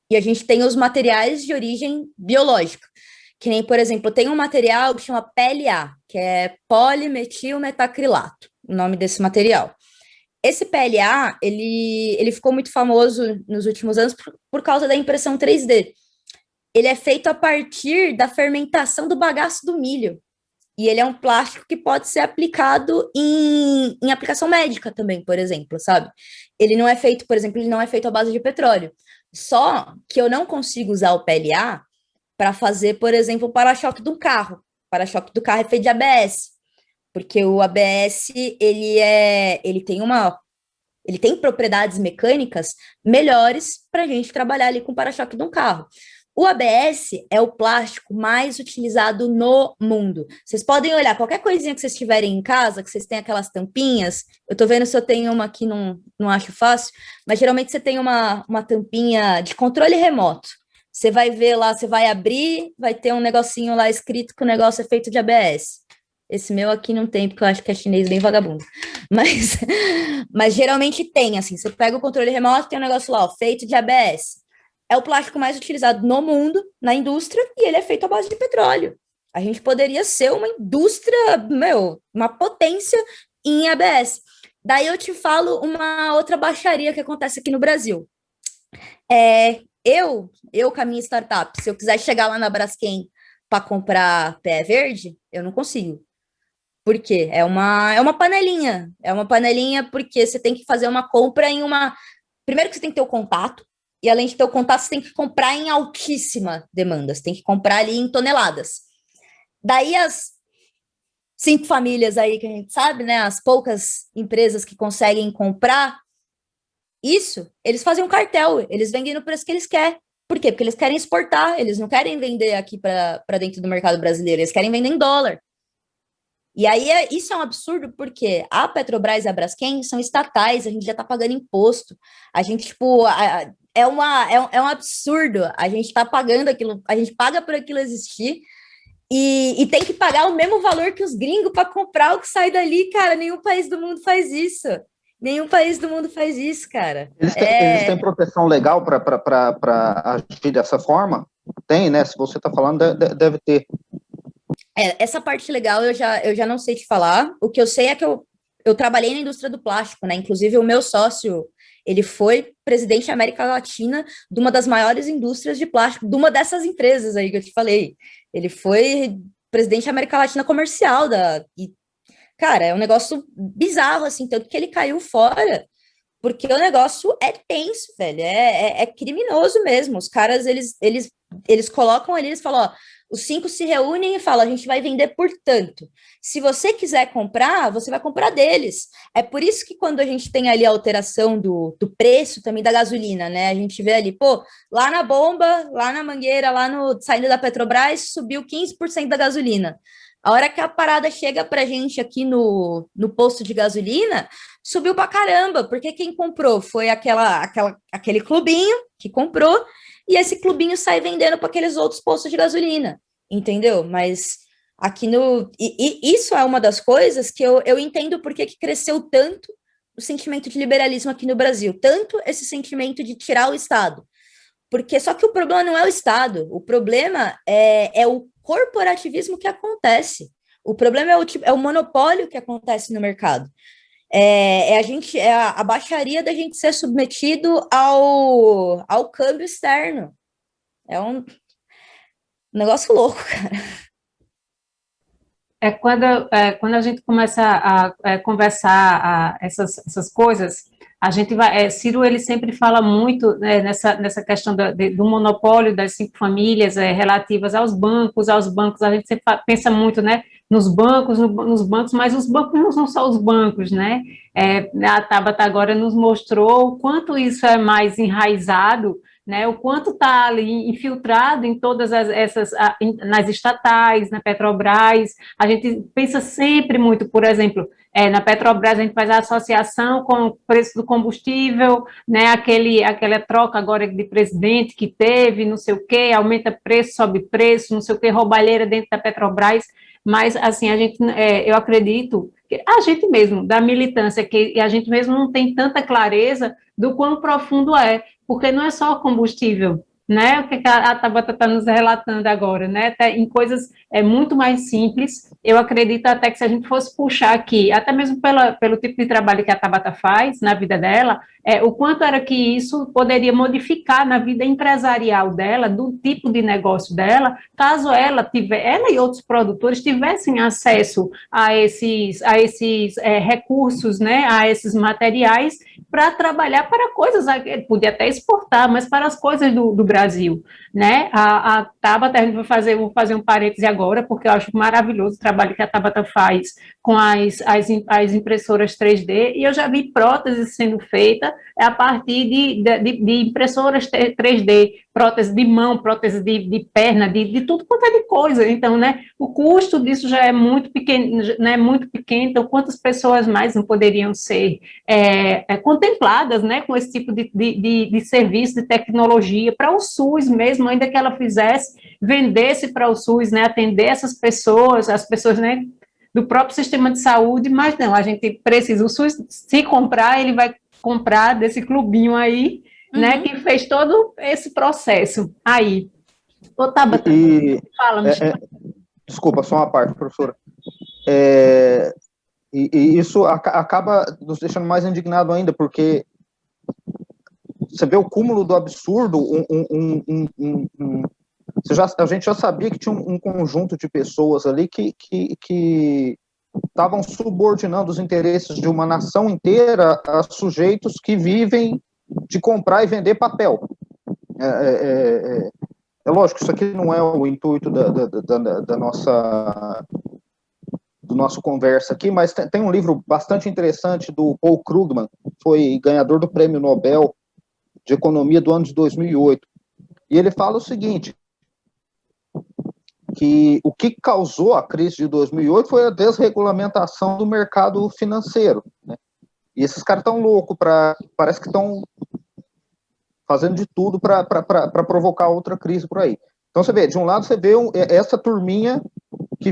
Speaker 2: E a gente tem os materiais de origem biológica, que nem, por exemplo, tem um material que chama PLA, que é polimetilmetacrilato, o nome desse material. Esse PLA, ele ficou muito famoso nos últimos anos por causa da impressão 3D. Ele é feito a partir da fermentação do bagaço do milho. E ele é um plástico que pode ser aplicado em aplicação médica também, por exemplo, sabe? Ele não é feito, por exemplo, ele não é feito à base de petróleo. Só que eu não consigo usar o PLA para fazer, por exemplo, o para-choque do carro. O para-choque do carro é feito de ABS, porque o ABS, ele tem propriedades mecânicas melhores para a gente trabalhar ali com o para-choque de um carro. O ABS é o plástico mais utilizado no mundo. Vocês podem olhar, qualquer coisinha que vocês tiverem em casa, que vocês têm aquelas tampinhas, eu tô vendo se eu tenho uma aqui, não acho fácil, mas geralmente você tem uma tampinha de controle remoto. Você vai ver lá, você vai abrir, vai ter um negocinho lá escrito que o negócio é feito de ABS. Esse meu aqui não tem, porque eu acho que é chinês bem vagabundo. Mas geralmente tem, assim, você pega o controle remoto, tem um negócio lá, ó, feito de ABS. É o plástico mais utilizado no mundo, na indústria, e ele é feito à base de petróleo. A gente poderia ser uma indústria, uma potência em ABS. Daí eu te falo uma outra baixaria que acontece aqui no Brasil. Eu com a minha startup, se eu quiser chegar lá na Braskem para comprar pé verde, eu não consigo. Por quê? É uma panelinha. É uma panelinha porque você tem que fazer uma compra em uma... Primeiro que você tem que ter o contato, e além de ter o contato, você tem que comprar em altíssima demanda. Você tem que comprar ali em toneladas. Daí as 5 famílias aí que a gente sabe, né? As poucas empresas que conseguem comprar isso, eles fazem um cartel. Eles vendem no preço que eles querem. Por quê? Porque eles querem exportar, eles não querem vender aqui para dentro do mercado brasileiro, eles querem vender em dólar. E aí, isso é um absurdo, porque a Petrobras e a Braskem são estatais, a gente já está pagando imposto. A gente, tipo, é um absurdo. A gente está pagando aquilo, a gente paga por aquilo existir e tem que pagar o mesmo valor que os gringos para comprar o que sai dali, cara. Nenhum país do mundo faz isso. Nenhum país do mundo faz isso, cara.
Speaker 3: Eles têm proteção legal para agir dessa forma? Tem, né? Se você está falando, deve ter.
Speaker 2: Essa parte legal eu já não sei te falar. O que eu sei é que eu trabalhei na indústria do plástico, né? Inclusive, o meu sócio, ele foi presidente da América Latina de uma das maiores indústrias de plástico, de uma dessas empresas aí que eu te falei. Ele foi presidente da América Latina comercial e, cara, é um negócio bizarro, assim, tanto que ele caiu fora, porque o negócio é tenso, velho, é criminoso mesmo. Os caras, eles colocam ali, eles falam, ó, os 5 se reúnem e falam, a gente vai vender por tanto. Se você quiser comprar, você vai comprar deles. É por isso que quando a gente tem ali a alteração do preço também da gasolina, né? A gente vê ali, pô, lá na bomba, lá na mangueira, saindo da Petrobras, subiu 15% da gasolina. A hora que a parada chega pra gente aqui no posto de gasolina, subiu pra caramba, porque quem comprou foi aquele clubinho que comprou, e esse clubinho sai vendendo para aqueles outros postos de gasolina, entendeu? Mas aqui isso é uma das coisas que eu entendo por que cresceu tanto o sentimento de liberalismo aqui no Brasil, tanto esse sentimento de tirar o Estado. Porque só que o problema não é o Estado, o problema é o corporativismo que acontece. O problema é o monopólio que acontece no mercado. A baixaria da gente ser submetido ao câmbio externo. É um negócio louco, cara.
Speaker 1: Quando a gente começa a conversar essas coisas, a gente vai. Ciro, ele sempre fala muito, né, nessa questão do monopólio das 5 famílias relativas aos bancos. A gente sempre pensa muito, né, nos bancos, mas os bancos não são só os bancos, né? A Tabata agora nos mostrou o quanto isso é mais enraizado, né, o quanto está ali infiltrado em todas nas estatais, na Petrobras. A gente pensa sempre muito, por exemplo, na Petrobras a gente faz a associação com o preço do combustível, né, aquela troca agora de presidente que teve, não sei o quê, aumenta preço, sobe preço, não sei o quê, roubalheira dentro da Petrobras, mas, assim, eu acredito que a gente mesmo, da militância, que a gente mesmo não tem tanta clareza do quão profundo porque não é só combustível, né? O que a Tabata está nos relatando agora, né? Até em coisas muito mais simples. Eu acredito até que se a gente fosse puxar aqui, até mesmo pelo tipo de trabalho que a Tabata faz na vida dela, o quanto era que isso poderia modificar na vida empresarial dela, do tipo de negócio dela, caso ela e outros produtores tivessem acesso a esses recursos, né? A esses materiais para trabalhar para coisas, podia até exportar, mas para as coisas do Brasil, né? A Tabata, vou fazer um parêntese agora, porque eu acho maravilhoso o trabalho que a Tabata faz com as impressoras 3D, e eu já vi próteses sendo feitas a partir de impressoras 3D, prótese de mão, prótese de perna, de tudo quanto é de coisa. Então, né, o custo disso já é muito pequeno, né, então quantas pessoas mais não poderiam ser contempladas, né, com esse tipo de serviço, de tecnologia, para o SUS mesmo, ainda que ela vendesse para o SUS, né, atender essas pessoas, as pessoas, né, do próprio sistema de saúde, mas não, a gente precisa, o SUS, se comprar, ele vai comprar desse clubinho aí, né, que fez todo esse processo aí. Ô, Tabata, fala, Michel.
Speaker 3: Desculpa, só uma parte, professora. E isso acaba nos deixando mais indignado ainda, porque você vê o cúmulo do absurdo, a gente já sabia que tinha um conjunto de pessoas ali que estavam subordinando os interesses de uma nação inteira a sujeitos que vivem de comprar e vender papel. É lógico, isso aqui não é o intuito da nossa conversa aqui, mas tem um livro bastante interessante do Paul Krugman, foi ganhador do Prêmio Nobel de Economia do ano de 2008. E ele fala o seguinte, que o que causou a crise de 2008 foi a desregulamentação do mercado financeiro, né? E esses caras estão loucos, parece que estão fazendo de tudo para provocar outra crise por aí. Então você vê, de um lado você vê essa turminha que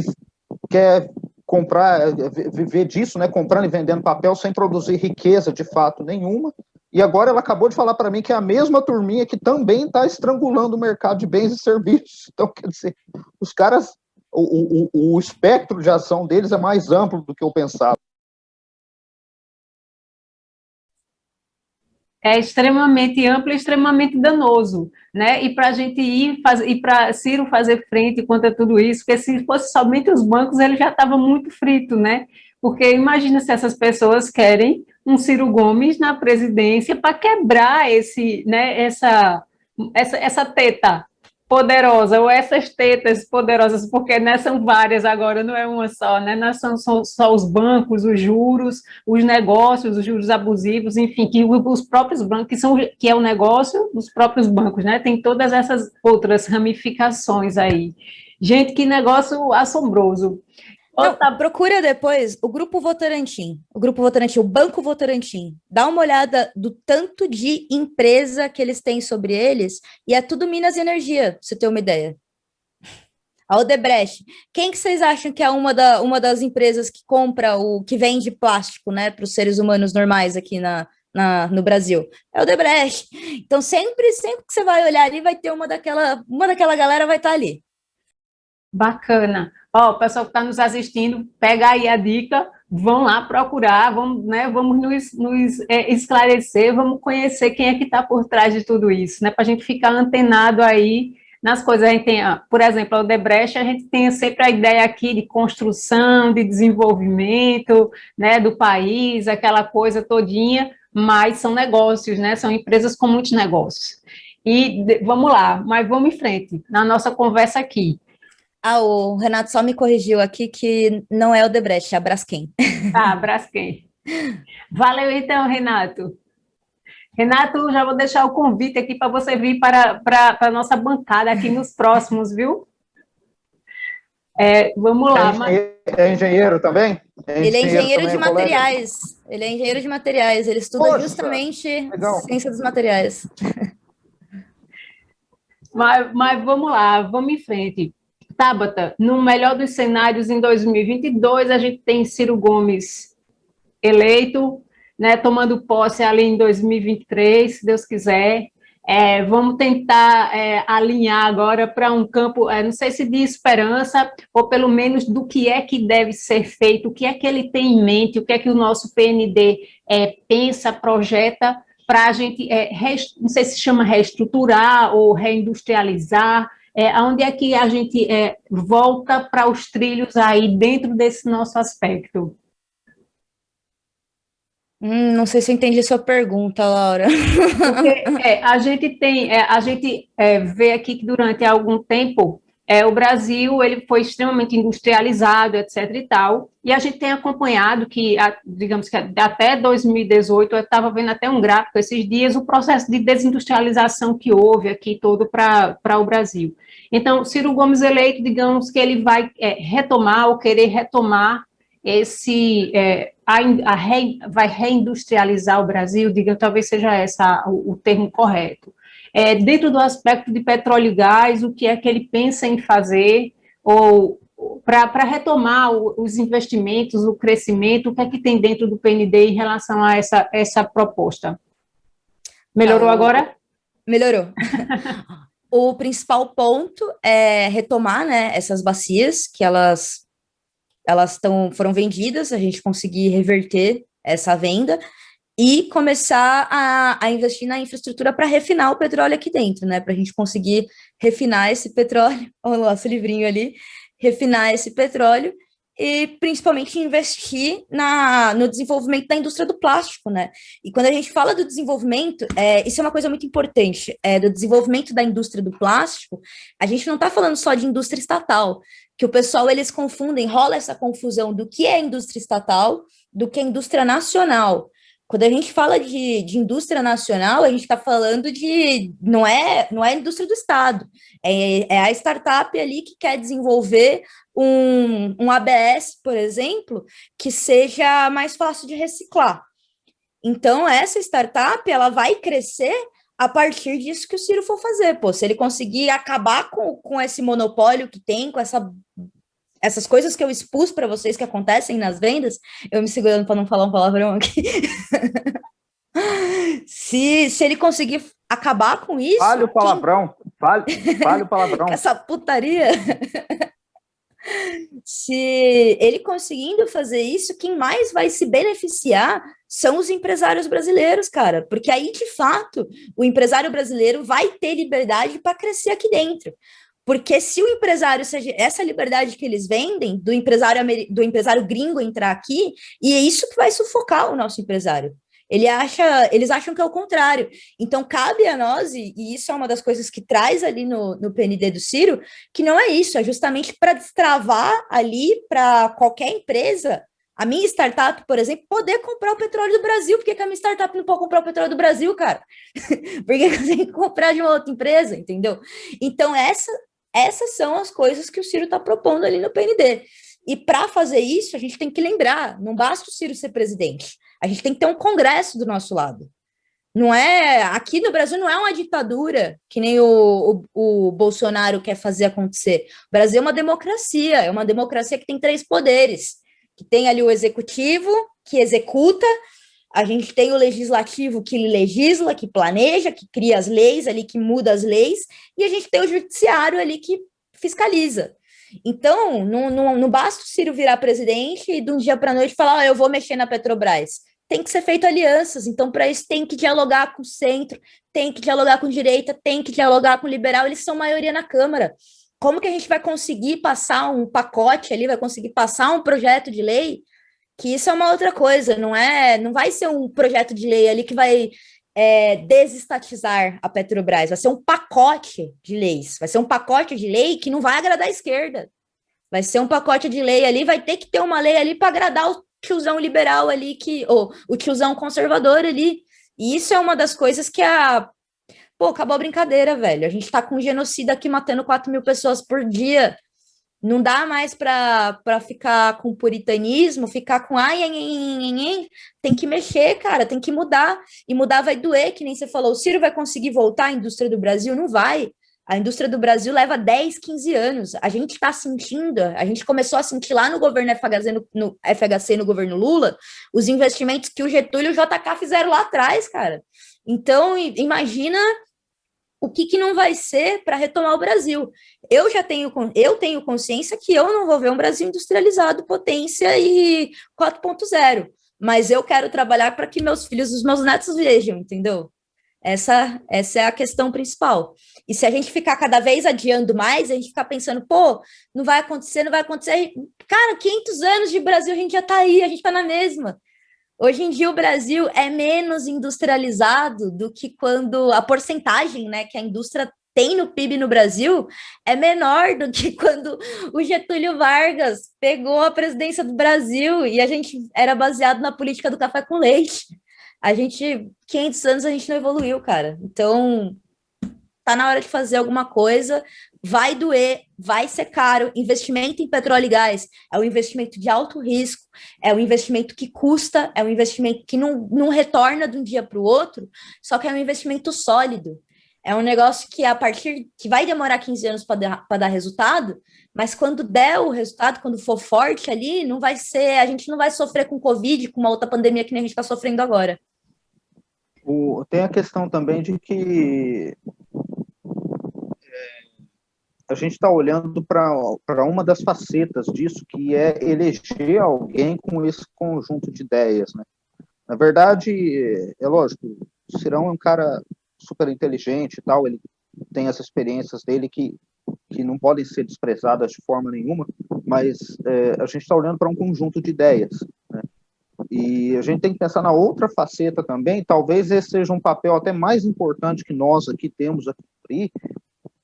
Speaker 3: quer comprar, viver disso, né, comprando e vendendo papel sem produzir riqueza de fato nenhuma, e agora ela acabou de falar para mim que é a mesma turminha que também está estrangulando o mercado de bens e serviços. Então, quer dizer, os caras, o espectro de ação deles é mais amplo do que eu pensava.
Speaker 1: É extremamente amplo e extremamente danoso, né? E para a gente e para Ciro fazer frente contra tudo isso, porque se fosse somente os bancos, ele já estava muito frito, né? Porque imagina se essas pessoas querem um Ciro Gomes na presidência para quebrar essa teta poderosa, ou essas tetas poderosas, porque né, são várias agora, não é uma só, né? Não são só os bancos, os juros, os negócios, os juros abusivos, enfim, que os próprios bancos, que é o negócio dos próprios bancos, né? Tem todas essas outras ramificações aí. Gente, que negócio assombroso.
Speaker 2: Não, procura depois o Grupo Votorantim, o Banco Votorantim. Dá uma olhada do tanto de empresa que eles têm sobre eles, e é tudo Minas e Energia, pra você ter uma ideia. A Odebrecht. Quem que vocês acham que é uma das empresas que compra que vende plástico, né, para os seres humanos normais aqui no Brasil? É a Odebrecht. Então, sempre que você vai olhar ali, vai ter uma daquela galera vai estar ali.
Speaker 1: Bacana. Ó, o pessoal que está nos assistindo, pega aí a dica, vão lá procurar, vamos nos esclarecer, vamos conhecer quem é que está por trás de tudo isso, né? Para a gente ficar antenado aí nas coisas. A gente tem, por exemplo, a Odebrecht, a gente tem sempre a ideia aqui de construção, de desenvolvimento, né, do país, aquela coisa todinha, mas são negócios, né? São empresas com muitos negócios. E vamos lá, mas vamos em frente na nossa conversa aqui.
Speaker 2: O Renato só me corrigiu aqui que não é o Odebrecht, é a Braskem.
Speaker 1: Ah, Braskem. Valeu então, Renato. Renato, já vou deixar o convite aqui para você vir para a nossa bancada aqui nos próximos, viu? Vamos lá.
Speaker 3: É engenheiro também?
Speaker 2: Ele é engenheiro de materiais. Ele é engenheiro de materiais. Ele estuda justamente ciência dos materiais.
Speaker 1: Mas vamos lá, vamos em frente. Tabata, no melhor dos cenários, em 2022, a gente tem Ciro Gomes eleito, né, tomando posse ali em 2023, se Deus quiser. Vamos tentar alinhar agora para um campo, não sei se de esperança, ou pelo menos do que é que deve ser feito, o que é que ele tem em mente, o que é que o nosso PND pensa, projeta, para a gente, não sei se chama reestruturar ou reindustrializar, onde é que a gente volta para os trilhos aí dentro desse nosso aspecto?
Speaker 2: Não sei se eu entendi a sua pergunta, Laura.
Speaker 1: Porque a gente vê aqui que durante algum tempo o Brasil ele foi extremamente industrializado, etc. e tal, e a gente tem acompanhado que, digamos que até 2018, eu estava vendo até um gráfico esses dias, o processo de desindustrialização que houve aqui todo para o Brasil. Então, Ciro Gomes eleito, digamos que ele vai retomar ou querer retomar vai reindustrializar o Brasil, diga, talvez seja o termo correto. Dentro do aspecto de petróleo e gás, o que é que ele pensa em fazer, ou para retomar os investimentos, o crescimento, o que é que tem dentro do PND em relação a essa proposta? Melhorou agora?
Speaker 2: Melhorou. O principal ponto é retomar, né, essas bacias que elas foram vendidas, a gente conseguir reverter essa venda e começar a investir na infraestrutura para refinar o petróleo aqui dentro, né? Para a gente conseguir refinar esse petróleo, o nosso livrinho ali, refinar esse petróleo e principalmente investir no desenvolvimento da indústria do plástico, né? E quando a gente fala do desenvolvimento, isso é uma coisa muito importante, do desenvolvimento da indústria do plástico, a gente não está falando só de indústria estatal, que o pessoal, eles confundem, rola essa confusão do que é indústria estatal, do que é indústria nacional. Quando a gente fala de indústria nacional, a gente está falando de, não é a indústria do Estado, é a startup ali que quer desenvolver um ABS, por exemplo, que seja mais fácil de reciclar. Então, essa startup, ela vai crescer a partir disso que o Ciro for fazer. Pô, se ele conseguir acabar com esse monopólio que tem, com essas coisas que eu expus para vocês que acontecem nas vendas, eu me segurando para não falar um palavrão aqui. Se ele conseguir acabar com isso...
Speaker 3: Fale o palavrão, fale o palavrão.
Speaker 2: Essa putaria... Se ele conseguindo fazer isso, quem mais vai se beneficiar são os empresários brasileiros, cara, porque aí, de fato, o empresário brasileiro vai ter liberdade para crescer aqui dentro. Porque se o empresário, seja essa liberdade que eles vendem, do empresário gringo entrar aqui, e é isso que vai sufocar o nosso empresário. Eles acham que é o contrário. Então, cabe a nós, e isso é uma das coisas que traz ali no PND do Ciro, que não é isso, é justamente para destravar ali para qualquer empresa, a minha startup, por exemplo, poder comprar o petróleo do Brasil. Por que a minha startup não pode comprar o petróleo do Brasil, cara? Porque eu tenho que comprar de uma outra empresa, entendeu? Então, essas são as coisas que o Ciro está propondo ali no PND. E para fazer isso, a gente tem que lembrar, não basta o Ciro ser presidente, a gente tem que ter um Congresso do nosso lado. Não é, aqui no Brasil não é uma ditadura, que nem o Bolsonaro quer fazer acontecer. O Brasil é uma democracia que tem 3 poderes, que tem ali o executivo, que executa, a gente tem o legislativo, que legisla, que planeja, que cria as leis ali, que muda as leis, e a gente tem o judiciário ali que fiscaliza. Então, não basta o Ciro virar presidente e de um dia para a noite falar, eu vou mexer na Petrobras. Tem que ser feito alianças, então para isso tem que dialogar com o centro, tem que dialogar com a direita, tem que dialogar com o liberal, eles são maioria na Câmara. Como que a gente vai conseguir passar um pacote ali, vai conseguir passar um projeto de lei, que isso é uma outra coisa, não vai ser um projeto de lei ali que vai desestatizar a Petrobras, vai ser um pacote de leis, vai ser um pacote de lei que não vai agradar a esquerda, vai ser um pacote de lei ali, vai ter que ter uma lei ali para agradar o tiozão liberal ali, ou o tiozão conservador ali, e isso é uma das coisas que acabou a brincadeira, velho, a gente tá com um genocida aqui matando 4.000 pessoas por dia, não dá mais para ficar com puritanismo, ficar com tem que mexer, cara, tem que mudar, e mudar vai doer, que nem você falou, o Ciro vai conseguir voltar à indústria do Brasil? Não vai. A indústria do Brasil leva 10, 15 anos. A gente está sentindo, a gente começou a sentir lá no governo FHC, no governo Lula, os investimentos que o Getúlio e o JK fizeram lá atrás, cara. Então, imagina o que não vai ser para retomar o Brasil. Eu tenho consciência que eu não vou ver um Brasil industrializado, potência e 4.0, mas eu quero trabalhar para que meus filhos e os meus netos vejam, entendeu? Essa é a questão principal. E se a gente ficar cada vez adiando mais, a gente ficar pensando, não vai acontecer. Cara, 500 anos de Brasil, a gente já está aí, a gente está na mesma. Hoje em dia o Brasil é menos industrializado do que quando a porcentagem, né, que a indústria tem no PIB no Brasil é menor do que quando o Getúlio Vargas pegou a presidência do Brasil e a gente era baseado na política do café com leite. 500 anos a gente não evoluiu, cara. Então, tá na hora de fazer alguma coisa, vai doer, vai ser caro. Investimento em petróleo e gás é um investimento de alto risco, é um investimento que custa, é um investimento que não retorna de um dia para o outro, só que é um investimento sólido. É um negócio que vai demorar 15 anos para dar resultado, mas quando der o resultado, quando for forte ali, a gente não vai sofrer com Covid, com uma outra pandemia que nem a gente está sofrendo agora.
Speaker 3: Tem a questão também de que a gente está olhando para uma das facetas disso, que é eleger alguém com esse conjunto de ideias, né? Na verdade, é lógico, o Cirão é um cara super inteligente e tal, ele tem as experiências dele que não podem ser desprezadas de forma nenhuma, mas a gente está olhando para um conjunto de ideias, né? E a gente tem que pensar na outra faceta também, talvez esse seja um papel até mais importante que nós aqui temos a cumprir,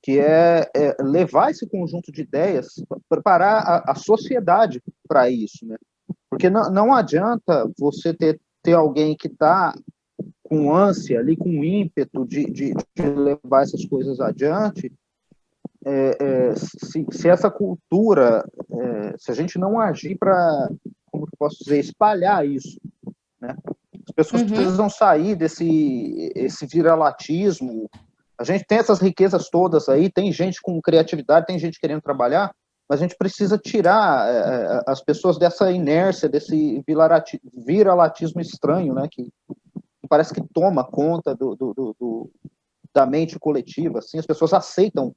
Speaker 3: que é levar esse conjunto de ideias, preparar a sociedade para isso, né? Porque não adianta você ter ter alguém que está com ânsia ali, com ímpeto de levar essas coisas adiante, se essa cultura, se a gente não agir para, como eu posso dizer, espalhar isso, né? As pessoas precisam sair esse viralatismo. A gente tem essas riquezas todas aí, tem gente com criatividade, tem gente querendo trabalhar, mas a gente precisa tirar as pessoas dessa inércia, desse viralatismo estranho, né, que parece que toma conta da mente coletiva. Assim, as pessoas aceitam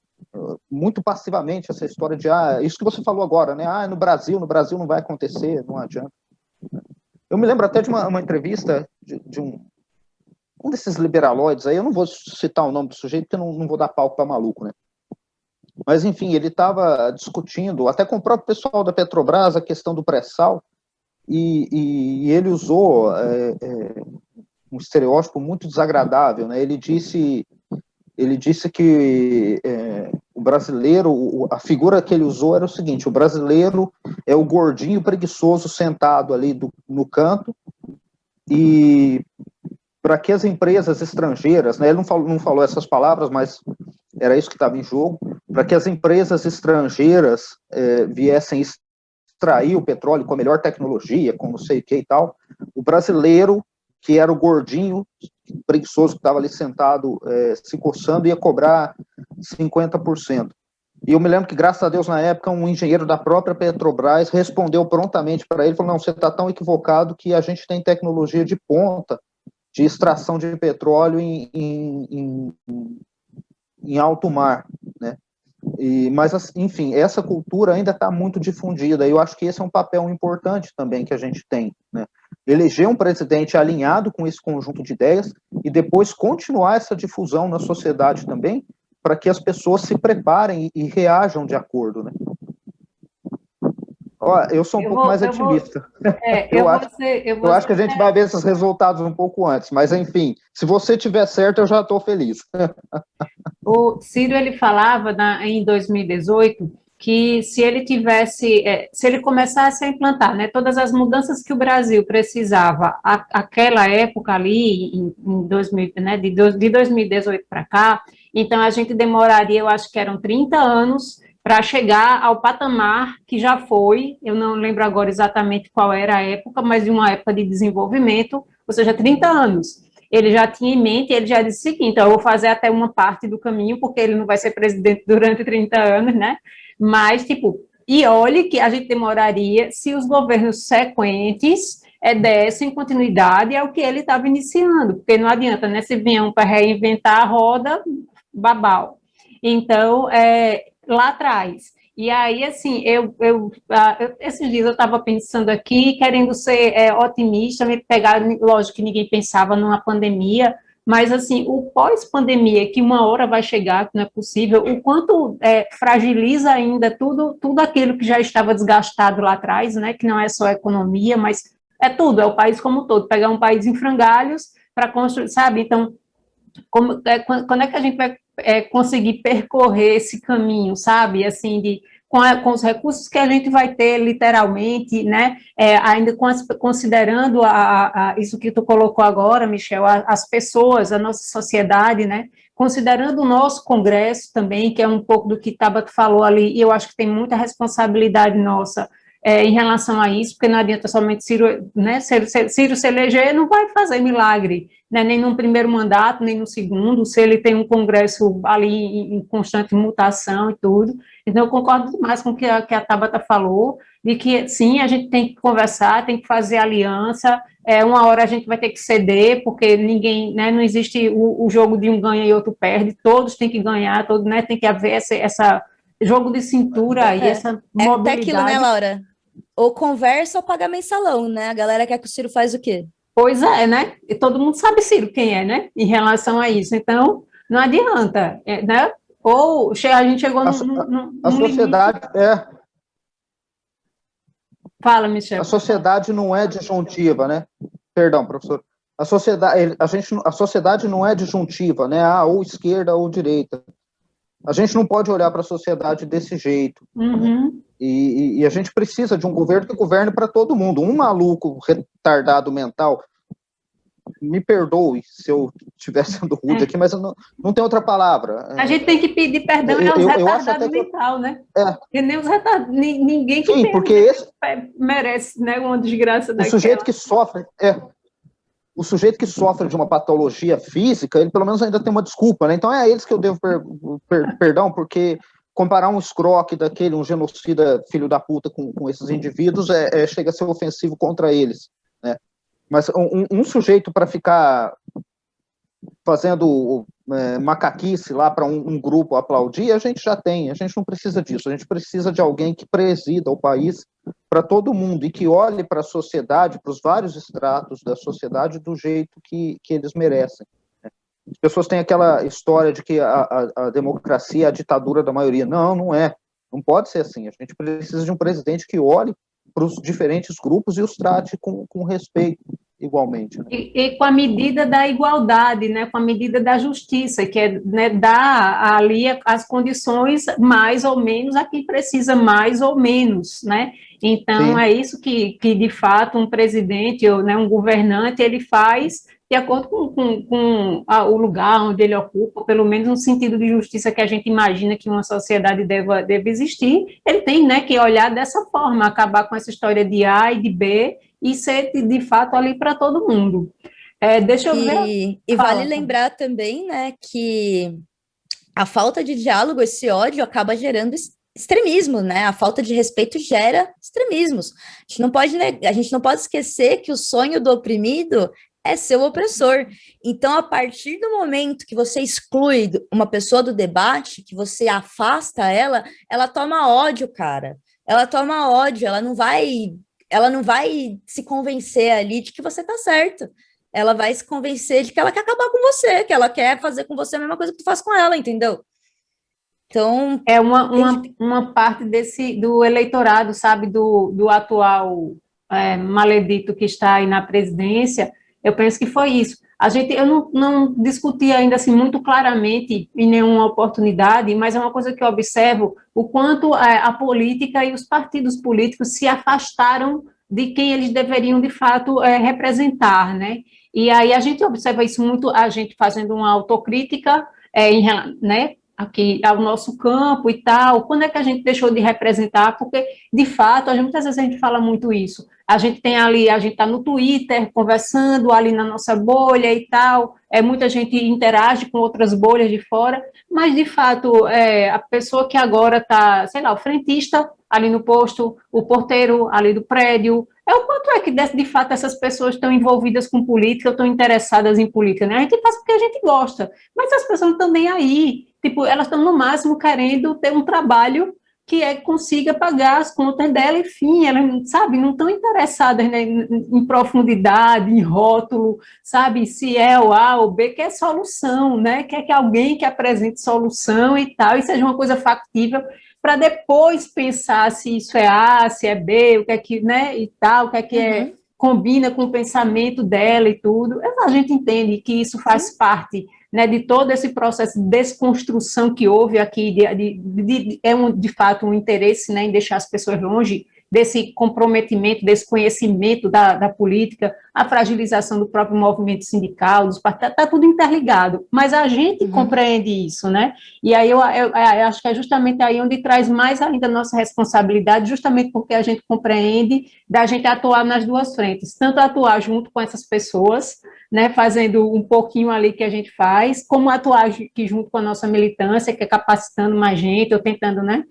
Speaker 3: muito passivamente essa história de isso que você falou agora, né? No Brasil não vai acontecer, não adianta. Eu me lembro até de uma entrevista de um desses liberaloides aí, eu não vou citar o nome do sujeito, porque eu não vou dar palco para maluco, né? Mas, enfim, ele estava discutindo, até com o próprio pessoal da Petrobras, a questão do pré-sal, e ele usou um estereótipo muito desagradável, né? Ele disse que o brasileiro, a figura que ele usou era o seguinte: o brasileiro é o gordinho preguiçoso sentado ali no canto, e para que as empresas estrangeiras, né, ele não falou essas palavras, mas era isso que estava em jogo, para que as empresas estrangeiras viessem extrair o petróleo com a melhor tecnologia, com não sei o que e tal, o brasileiro, que era o gordinho preguiçoso que estava ali sentado se coçando, ia cobrar 50%. E eu me lembro que, graças a Deus, na época, um engenheiro da própria Petrobras respondeu prontamente para ele, falou: não, você está tão equivocado que a gente tem tecnologia de ponta de extração de petróleo em alto mar, né? Mas, enfim, essa cultura ainda está muito difundida, e eu acho que esse é um papel importante também que a gente tem, né? Eleger um presidente alinhado com esse conjunto de ideias e depois continuar essa difusão na sociedade também, para que as pessoas se preparem e reajam de acordo, né? Ó, eu sou um pouco mais otimista. Eu acho que a gente vai ver esses resultados um pouco antes, mas, enfim, se você tiver certo, eu já estou feliz.
Speaker 1: O Ciro, ele falava em 2018 que se ele começasse a implantar, né, todas as mudanças que o Brasil precisava aquela época ali, em 2000, né, de 2018 para cá, então a gente demoraria, eu acho que eram 30 anos para chegar ao patamar que já foi, eu não lembro agora exatamente qual era a época, mas de uma época de desenvolvimento, ou seja, 30 anos. Ele já tinha em mente, ele já disse o seguinte: eu vou fazer até uma parte do caminho, porque ele não vai ser presidente durante 30 anos, né? Mas, e olhe que a gente demoraria se os governos sequentes dessem continuidade ao que ele estava iniciando, porque não adianta, né? Se vier para reinventar a roda, babau. Então, lá atrás. E aí, assim, esses dias eu estava pensando aqui, querendo ser otimista, me pegar, lógico que ninguém pensava numa pandemia, mas, assim, o pós-pandemia, que uma hora vai chegar, que não é possível, o quanto fragiliza ainda tudo aquilo que já estava desgastado lá atrás, né, que não é só a economia, mas é tudo, é o país como um todo. Pegar um país em frangalhos para construir, sabe? Então, quando é que a gente vai conseguir percorrer esse caminho, sabe, assim, com os recursos que a gente vai ter, literalmente, né, ainda considerando isso que tu colocou agora, Michel, as pessoas, a nossa sociedade, né, considerando o nosso Congresso também, que é um pouco do que Tabata falou ali, e eu acho que tem muita responsabilidade nossa em relação a isso, porque não adianta somente Ciro, né, Ciro se eleger, não vai fazer milagre, né, nem no primeiro mandato, nem no segundo, se ele tem um Congresso ali em constante mutação e tudo. Então, eu concordo demais com o que a Tabata falou, de que, sim, a gente tem que conversar, tem que fazer aliança, uma hora a gente vai ter que ceder, porque ninguém, né, não existe o jogo de um ganha e outro perde, todos têm que ganhar, né, tem que haver essa jogo de cintura e essa mobilidade.
Speaker 2: É até aquilo, né, Laura? Ou conversa ou paga mensalão, né? A galera quer que o Ciro faz o quê?
Speaker 1: Pois é, né? E todo mundo sabe, Ciro, quem é, né? Em relação a isso. Então, não adianta, né? Ou a gente chegou
Speaker 3: a sociedade
Speaker 1: limite. Fala, Michel.
Speaker 3: A sociedade não é disjuntiva, né? Perdão, professor. A sociedade não é disjuntiva, né? Ou esquerda ou direita. A gente não pode olhar para a sociedade desse jeito.
Speaker 1: Uhum.
Speaker 3: E a gente precisa de um governo que governe para todo mundo. Um maluco retardado mental me perdoe se eu estiver sendo rude aqui, mas eu não tem outra palavra.
Speaker 1: A gente tem que pedir perdão aos retardados mental, né? Porque nem os retardados, ninguém que tem
Speaker 3: porque
Speaker 1: merece, né, uma desgraça daquela.
Speaker 3: O sujeito que sofre de uma patologia física, ele pelo menos ainda tem uma desculpa, né? Então é a eles que eu devo perdão, porque comparar um escroque daquele, um genocida filho da puta com esses indivíduos, chega a ser ofensivo contra eles, né? Mas um sujeito para ficar fazendo macaquice lá para um grupo aplaudir, a gente já tem, a gente não precisa disso, a gente precisa de alguém que presida o país para todo mundo e que olhe para a sociedade, para os vários estratos da sociedade do jeito que eles merecem. As pessoas têm aquela história de que a democracia é a ditadura da maioria. Não, não é. Não pode ser assim. A gente precisa de um presidente que olhe para os diferentes grupos e os trate com respeito, igualmente. Né?
Speaker 1: E com a medida da igualdade, né? Com a medida da justiça, que é, né, dar ali as condições mais ou menos a quem precisa mais ou menos, né? Então, Sim. É isso que de fato um presidente ou, né, um governante ele faz de acordo com o lugar onde ele ocupa, pelo menos no sentido de justiça que a gente imagina que uma sociedade deve existir, ele tem, né, que olhar dessa forma, acabar com essa história de A e de B e ser, de fato, ali para todo mundo. Deixa eu ver...
Speaker 2: E vale lembrar também, né, que a falta de diálogo, esse ódio, acaba gerando extremismo, né? A falta de respeito gera extremismos. A gente não pode esquecer que o sonho do oprimido é ser o opressor. Então, a partir do momento que você exclui uma pessoa do debate, que você afasta ela toma ódio, cara. Ela toma ódio, ela não vai se convencer ali de que você tá certo. Ela vai se convencer de que ela quer acabar com você, que ela quer fazer com você a mesma coisa que tu faz com ela, entendeu? Então...
Speaker 1: É uma parte do eleitorado, sabe, do atual maledito que está aí na presidência. Eu penso que foi isso. Eu não discuti ainda assim muito claramente em nenhuma oportunidade, mas é uma coisa que eu observo, o quanto a política e os partidos políticos se afastaram de quem eles deveriam, de fato, representar, né? E aí a gente observa isso muito, a gente fazendo uma autocrítica, né? Aqui ao nosso campo e tal, quando é que a gente deixou de representar? Porque, de fato, muitas vezes a gente fala muito isso. A gente está no Twitter, conversando ali na nossa bolha e tal, muita gente interage com outras bolhas de fora, mas, de fato, a pessoa que agora está, sei lá, o frentista ali no posto, o porteiro ali do prédio, o quanto é que, de fato, essas pessoas estão envolvidas com política, estão interessadas em política, né? A gente faz porque a gente gosta, mas as pessoas não estão nem aí, tipo, elas estão, no máximo, querendo ter um trabalho que consiga pagar as contas dela, enfim, elas, sabe, não estão interessadas, né, em profundidade, em rótulo, sabe, se é o A ou B, quer solução, né, quer que alguém que apresente solução e tal, e seja uma coisa factível, para depois pensar se isso é A, se é B, o que é que, né, e tal, o que é que combina com o pensamento dela e tudo. A gente entende que isso faz parte, né, de todo esse processo de desconstrução que houve aqui, de fato um interesse, né, em deixar as pessoas longe desse comprometimento, desse conhecimento da política, a fragilização do próprio movimento sindical, dos partidos, está tudo interligado, mas a gente compreende isso, né, e aí eu acho que é justamente aí onde traz mais ainda a nossa responsabilidade, justamente porque a gente compreende da gente atuar nas duas frentes, tanto atuar junto com essas pessoas, né, fazendo um pouquinho ali que a gente faz, como atuar aqui junto com a nossa militância, que é capacitando mais gente, ou tentando, né,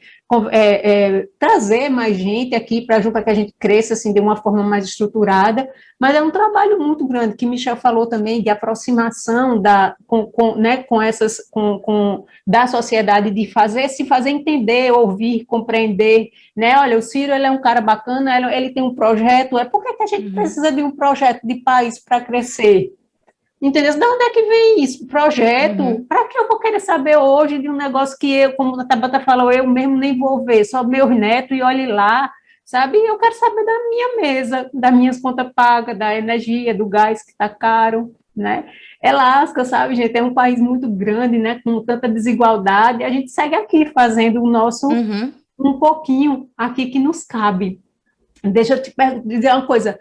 Speaker 1: trazer mais gente aqui para que a gente cresça assim, de uma forma mais estruturada, mas é um trabalho muito grande, que Michel falou também, de aproximação da sociedade, de se fazer entender, ouvir, compreender, né, olha, o Ciro, ele é um cara bacana, ele tem um projeto, por que a gente precisa de um projeto de país para crescer? Entendeu? De onde é que vem isso? Projeto? Para que eu vou querer saber hoje de um negócio que eu, como a Tabata falou, eu mesmo nem vou ver, só meus netos e olhe lá, sabe? Eu quero saber da minha mesa, das minhas contas pagas, da energia, do gás que está caro, né? É lasca, sabe, gente? É um país muito grande, né? Com tanta desigualdade, a gente segue aqui fazendo o nosso um pouquinho aqui que nos cabe. Deixa eu te dizer uma coisa.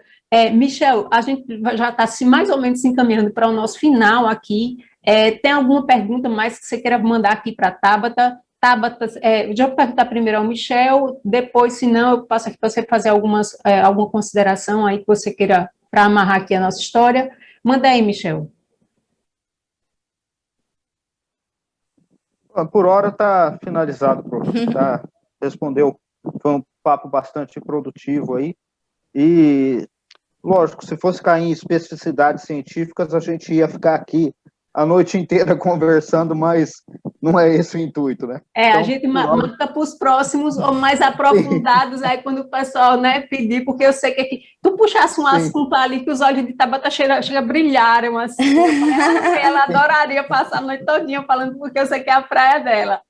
Speaker 1: Michel, a gente já está mais ou menos se encaminhando para o nosso final aqui. Tem alguma pergunta mais que você queira mandar aqui para a Tabata? Tabata, eu já vou perguntar primeiro ao Michel, depois, se não, eu passo aqui para você fazer alguma consideração aí que você queira para amarrar aqui a nossa história. Manda aí, Michel.
Speaker 3: Por hora está finalizado, prof. Tá, respondeu, foi um papo bastante produtivo aí. E, lógico, se fosse cair em especificidades científicas, a gente ia ficar aqui a noite inteira conversando, mas não é esse o intuito, né?
Speaker 1: A gente manda para os próximos ou mais aprofundados, aí quando o pessoal, né, pedir, porque eu sei que aqui, tu puxasse um assunto ali que os olhos de Tabata chega a brilharam, assim, ela adoraria passar a noite todinha falando, porque eu sei que é a praia dela.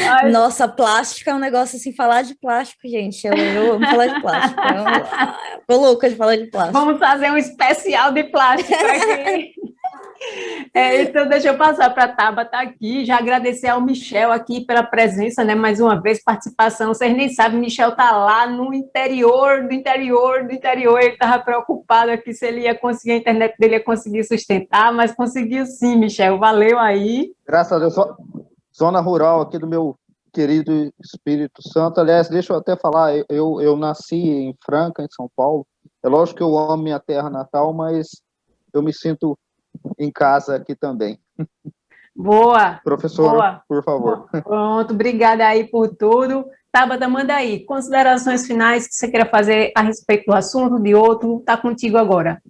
Speaker 1: Mas...
Speaker 2: Nossa, plástico é um negócio assim, falar de plástico, gente, eu amo falar de plástico, tô louca de falar de plástico.
Speaker 1: Vamos fazer um especial de plástico aqui. Então, deixa eu passar para a Tabata aqui, já agradecer ao Michel aqui pela presença, né, mais uma vez, participação. Vocês nem sabem, Michel está lá no interior do interior do interior, ele estava preocupado aqui se ele ia conseguir, a internet dele ia conseguir sustentar, mas conseguiu sim, Michel, valeu aí.
Speaker 3: Graças a Deus, zona rural aqui do meu querido Espírito Santo. Aliás, deixa eu até falar, eu nasci em Franca, em São Paulo. É lógico que eu amo minha terra natal, mas eu me sinto em casa aqui também.
Speaker 1: Boa.
Speaker 3: Professor,
Speaker 1: boa.
Speaker 3: Por favor.
Speaker 1: Pronto, obrigada aí por tudo. Tabata, manda aí, considerações finais que você queira fazer a respeito do assunto, de outro, está contigo agora.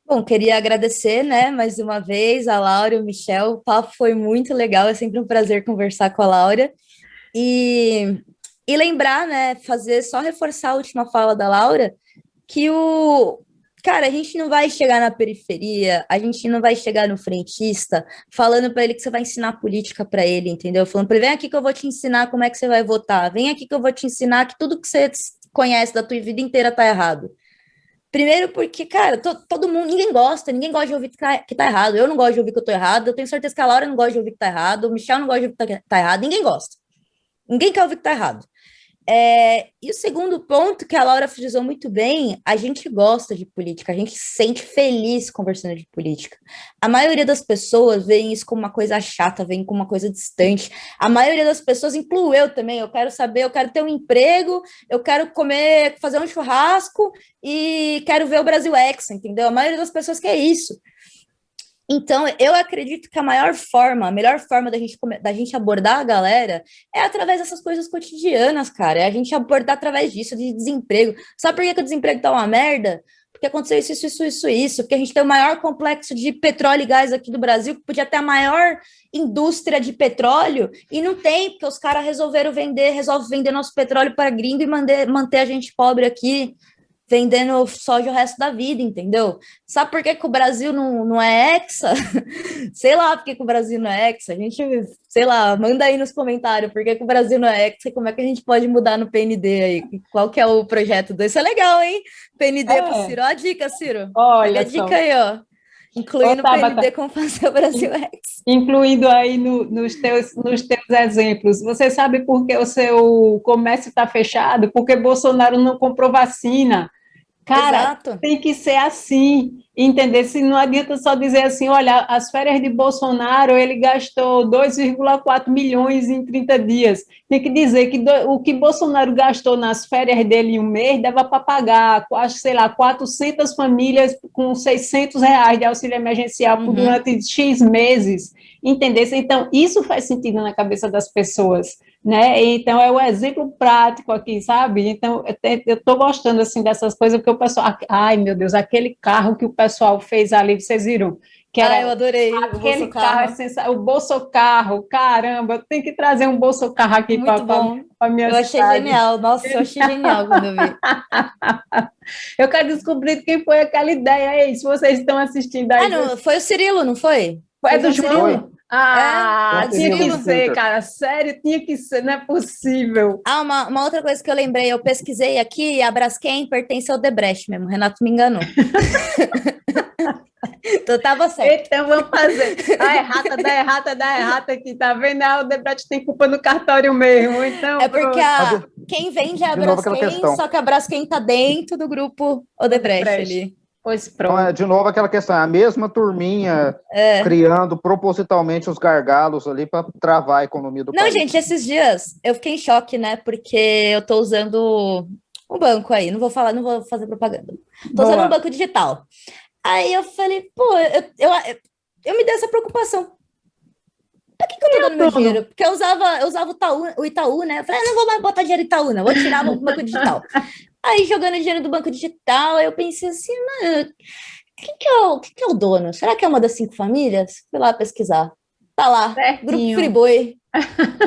Speaker 2: Bom, queria agradecer, né, mais uma vez a Laura e o Michel, o papo foi muito legal, é sempre um prazer conversar com a Laura, e lembrar, né, só reforçar a última fala da Laura, que cara, a gente não vai chegar na periferia, a gente não vai chegar no frentista falando para ele que você vai ensinar política para ele, entendeu? Falando para ele, vem aqui que eu vou te ensinar como é que você vai votar, vem aqui que eu vou te ensinar que tudo que você conhece da tua vida inteira tá errado. Primeiro porque, cara, todo mundo, ninguém gosta de ouvir que tá errado, eu não gosto de ouvir que eu tô errado, eu tenho certeza que a Laura não gosta de ouvir que tá errado, o Michel não gosta de ouvir que tá errado, ninguém gosta. Ninguém quer ouvir que tá errado. E o segundo ponto que a Laura frisou muito bem, a gente gosta de política, a gente se sente feliz conversando de política. A maioria das pessoas veem isso como uma coisa chata, veem como uma coisa distante. A maioria das pessoas, incluo eu também, eu quero ter um emprego, eu quero comer, fazer um churrasco e quero ver o Brasil Hexa, entendeu? A maioria das pessoas quer isso. Então, eu acredito que a melhor forma da gente abordar a galera é através dessas coisas cotidianas, cara. É a gente abordar através disso, de desemprego. Sabe por que o desemprego tá uma merda? Porque aconteceu isso. Porque a gente tem o maior complexo de petróleo e gás aqui do Brasil, que podia ter a maior indústria de petróleo, e não tem, porque os caras resolvem vender nosso petróleo para gringo e manter a gente pobre aqui, vendendo soja o resto da vida, entendeu? Sabe por que o Brasil não é hexa? Sei lá por que o Brasil não é hexa. A gente, sei lá, manda aí nos comentários por que o Brasil não é hexa e como é que a gente pode mudar no PND aí. Qual que é o projeto desse? É legal, hein? PND pro Ciro. Ó a dica, Ciro.
Speaker 1: Olha
Speaker 2: a dica aí, ó. Incluindo o PND como fazer o Brasil hexa.
Speaker 1: Incluindo aí nos teus exemplos. Você sabe por que o seu comércio está fechado? Porque Bolsonaro não comprou vacina. Cara,
Speaker 2: Exato.
Speaker 1: Tem que ser assim, entender? Se não adianta só dizer assim, olha, as férias de Bolsonaro, ele gastou 2,4 milhões em 30 dias. Tem que dizer que o que Bolsonaro gastou nas férias dele em um mês dava para pagar, sei lá, 400 famílias com R$ 600 de auxílio emergencial durante X meses, entender? Então, isso faz sentido na cabeça das pessoas, né? Então, é o exemplo prático aqui, sabe? Então, eu estou gostando, assim, dessas coisas, porque o pessoal... Ai, meu Deus, aquele carro que o pessoal fez ali, vocês viram? Que era
Speaker 2: eu adorei
Speaker 1: aquele carro, o Bolsocarro, caramba, tem que trazer um Bolsocarro aqui para a minha
Speaker 2: cidade. Eu achei genial, nossa, eu achei genial quando eu vi.
Speaker 1: Eu quero descobrir quem foi aquela ideia aí, se vocês estão assistindo aí.
Speaker 2: Não, foi o Cirilo, não foi?
Speaker 1: É do João? Tinha que ser, cara, sério, tinha que ser, não é possível.
Speaker 2: Uma outra coisa que eu lembrei, eu pesquisei aqui, a Braskem pertence ao Debrecht mesmo, Renato me enganou. Então tava certo.
Speaker 1: Então vamos fazer. Dá errata aqui, tá vendo? O Debrecht tem culpa no cartório mesmo. Então,
Speaker 2: é porque quem vende é a
Speaker 3: De novo aquela
Speaker 2: Braskem,
Speaker 3: questão.
Speaker 2: só que a Braskem tá dentro do grupo Odebrecht ali.
Speaker 1: Pois
Speaker 3: Então,
Speaker 1: pronto.
Speaker 3: de novo aquela questão, a mesma turminha criando propositalmente os gargalos ali para travar a economia do
Speaker 2: Não,
Speaker 3: país.
Speaker 2: gente, esses dias eu fiquei em choque, né? Porque eu tô usando um banco aí, não vou fazer propaganda. Tô usando um banco digital. Aí eu falei, pô, eu me dei essa preocupação. Pra que eu tô dando meu dinheiro? Porque eu usava o Itaú, né? Eu falei, não vou mais botar dinheiro no Itaú, não, vou tirar o banco digital. Aí, jogando dinheiro do banco digital, eu pensei assim, mano, quem que é o dono? Será que é uma das 5 famílias? Fui lá pesquisar. Tá lá, Grupo
Speaker 1: Certinho.
Speaker 2: Friboi.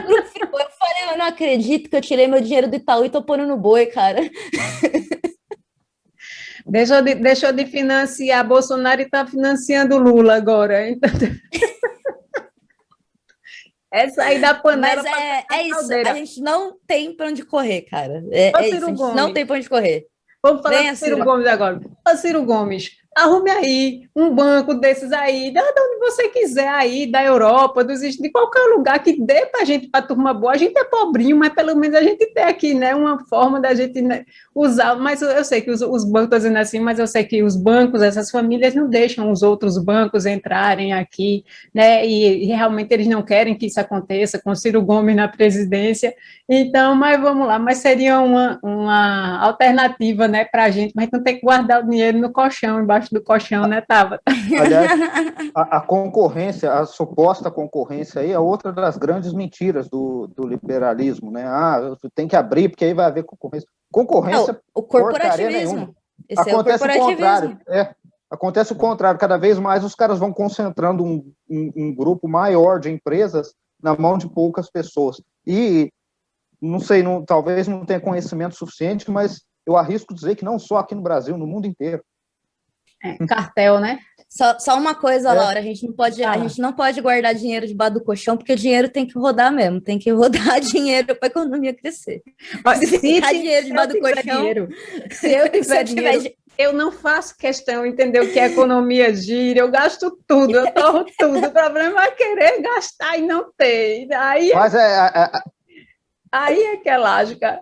Speaker 2: Grupo Friboi. Eu falei, eu não acredito que eu tirei meu dinheiro do Itaú e tô pondo no boi, cara.
Speaker 1: Deixou de financiar Bolsonaro e está financiando Lula agora. Então, é sair da panela
Speaker 2: Mas
Speaker 1: para
Speaker 2: é
Speaker 1: a
Speaker 2: isso,
Speaker 1: caldeira.
Speaker 2: a gente não tem pra onde correr, cara.
Speaker 1: Ô,
Speaker 2: É isso,
Speaker 1: Ciro
Speaker 2: a gente não
Speaker 1: Gomes,
Speaker 2: tem pra onde correr.
Speaker 1: vamos falar
Speaker 2: Venha,
Speaker 1: com o Ciro
Speaker 2: Ciro.
Speaker 1: Gomes agora. Ô, Ciro Gomes, arrume aí um banco desses aí, de onde você quiser aí, da Europa, de qualquer lugar que dê para a gente, para a turma boa. A gente é pobrinho, mas pelo menos a gente tem aqui, né, uma forma da gente, né, usar. Mas eu sei que os bancos, estou dizendo assim, mas eu sei que os bancos, essas famílias não deixam os outros bancos entrarem aqui, né, e realmente eles não querem que isso aconteça com o Ciro Gomes na presidência. Então, mas vamos lá, mas seria uma alternativa, né, para a gente, mas não tem que guardar o dinheiro no colchão, embaixo do colchão, né, Tava?
Speaker 3: Aliás, a concorrência, a suposta concorrência aí é outra das grandes mentiras do liberalismo, né? Tem que abrir, porque aí vai haver concorrência. Concorrência,
Speaker 2: o
Speaker 3: porcaria nenhuma.
Speaker 2: corporativismo. Esse
Speaker 3: Acontece
Speaker 2: é o
Speaker 3: o contrário.
Speaker 2: corporativismo.
Speaker 3: Acontece o contrário. Cada vez mais os caras vão concentrando um grupo maior de empresas na mão de poucas pessoas. E, não sei, talvez não tenha conhecimento suficiente, mas eu arrisco dizer que não só aqui no Brasil, no mundo inteiro.
Speaker 1: Cartel, né?
Speaker 2: Só uma coisa, Laura, a gente não pode guardar dinheiro debaixo do colchão, porque o dinheiro tem que rodar mesmo, tem que rodar dinheiro para a economia crescer. Se ficar dinheiro debaixo do colchão...
Speaker 1: Se eu tiver dinheiro, eu não faço questão, entendeu? Que a economia gira, eu gasto tudo, eu torro tudo. O problema é querer gastar e não ter. Aí é que é lógica.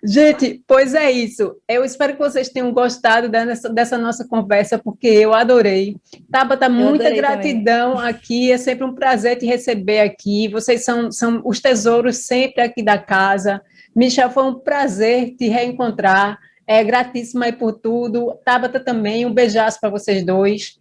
Speaker 1: Gente, pois é isso. Eu espero que vocês tenham gostado dessa nossa conversa, porque eu adorei. Tabata, muita gratidão também. Aqui, é sempre um prazer te receber aqui. Vocês são os tesouros sempre aqui da casa. Michel, foi um prazer te reencontrar. Gratíssima aí por tudo. Tabata também, um beijaço para vocês dois.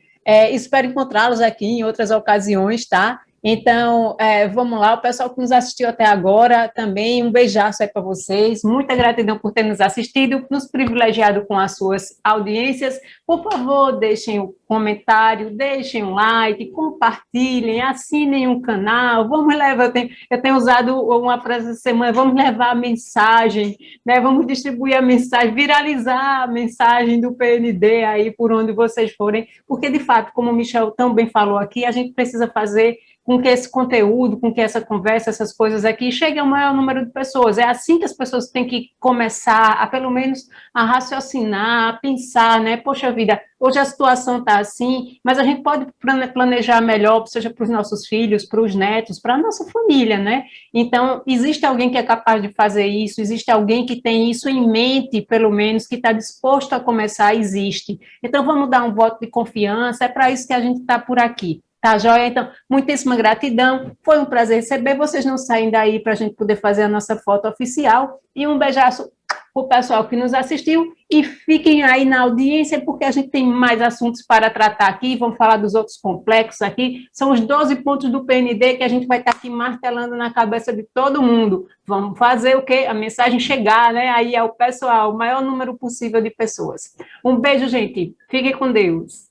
Speaker 1: Espero encontrá-los aqui em outras ocasiões, tá? Então, vamos lá, o pessoal que nos assistiu até agora, também um beijaço aí para vocês, muita gratidão por ter nos assistido, nos privilegiado com as suas audiências. Por favor, deixem um comentário, deixem um like, compartilhem, assinem um canal, vamos levar, eu tenho usado uma frase essa semana, vamos levar a mensagem, né, vamos distribuir a mensagem, viralizar a mensagem do PND aí por onde vocês forem, porque de fato, como o Michel também falou aqui, a gente precisa fazer com que esse conteúdo, com que essa conversa, essas coisas aqui, chegue ao maior número de pessoas. É assim que as pessoas têm que começar a, pelo menos, a raciocinar, a pensar, né? Poxa vida, hoje a situação está assim, mas a gente pode planejar melhor, seja para os nossos filhos, para os netos, para a nossa família, né? Então, existe alguém que é capaz de fazer isso, existe alguém que tem isso em mente, pelo menos, que está disposto a começar, existe. Então, vamos dar um voto de confiança, é para isso que a gente está por aqui. Tá, joia? Então, muitíssima gratidão. Foi um prazer receber. Vocês não saem daí para a gente poder fazer a nossa foto oficial. E um beijaço para o pessoal que nos assistiu. E fiquem aí na audiência, porque a gente tem mais assuntos para tratar aqui. Vamos falar dos outros complexos aqui. São os 12 pontos do PND que a gente vai estar aqui martelando na cabeça de todo mundo. Vamos fazer o quê? A mensagem chegar, né? Aí ao pessoal, o maior número possível de pessoas. Um beijo, gente. Fiquem com Deus.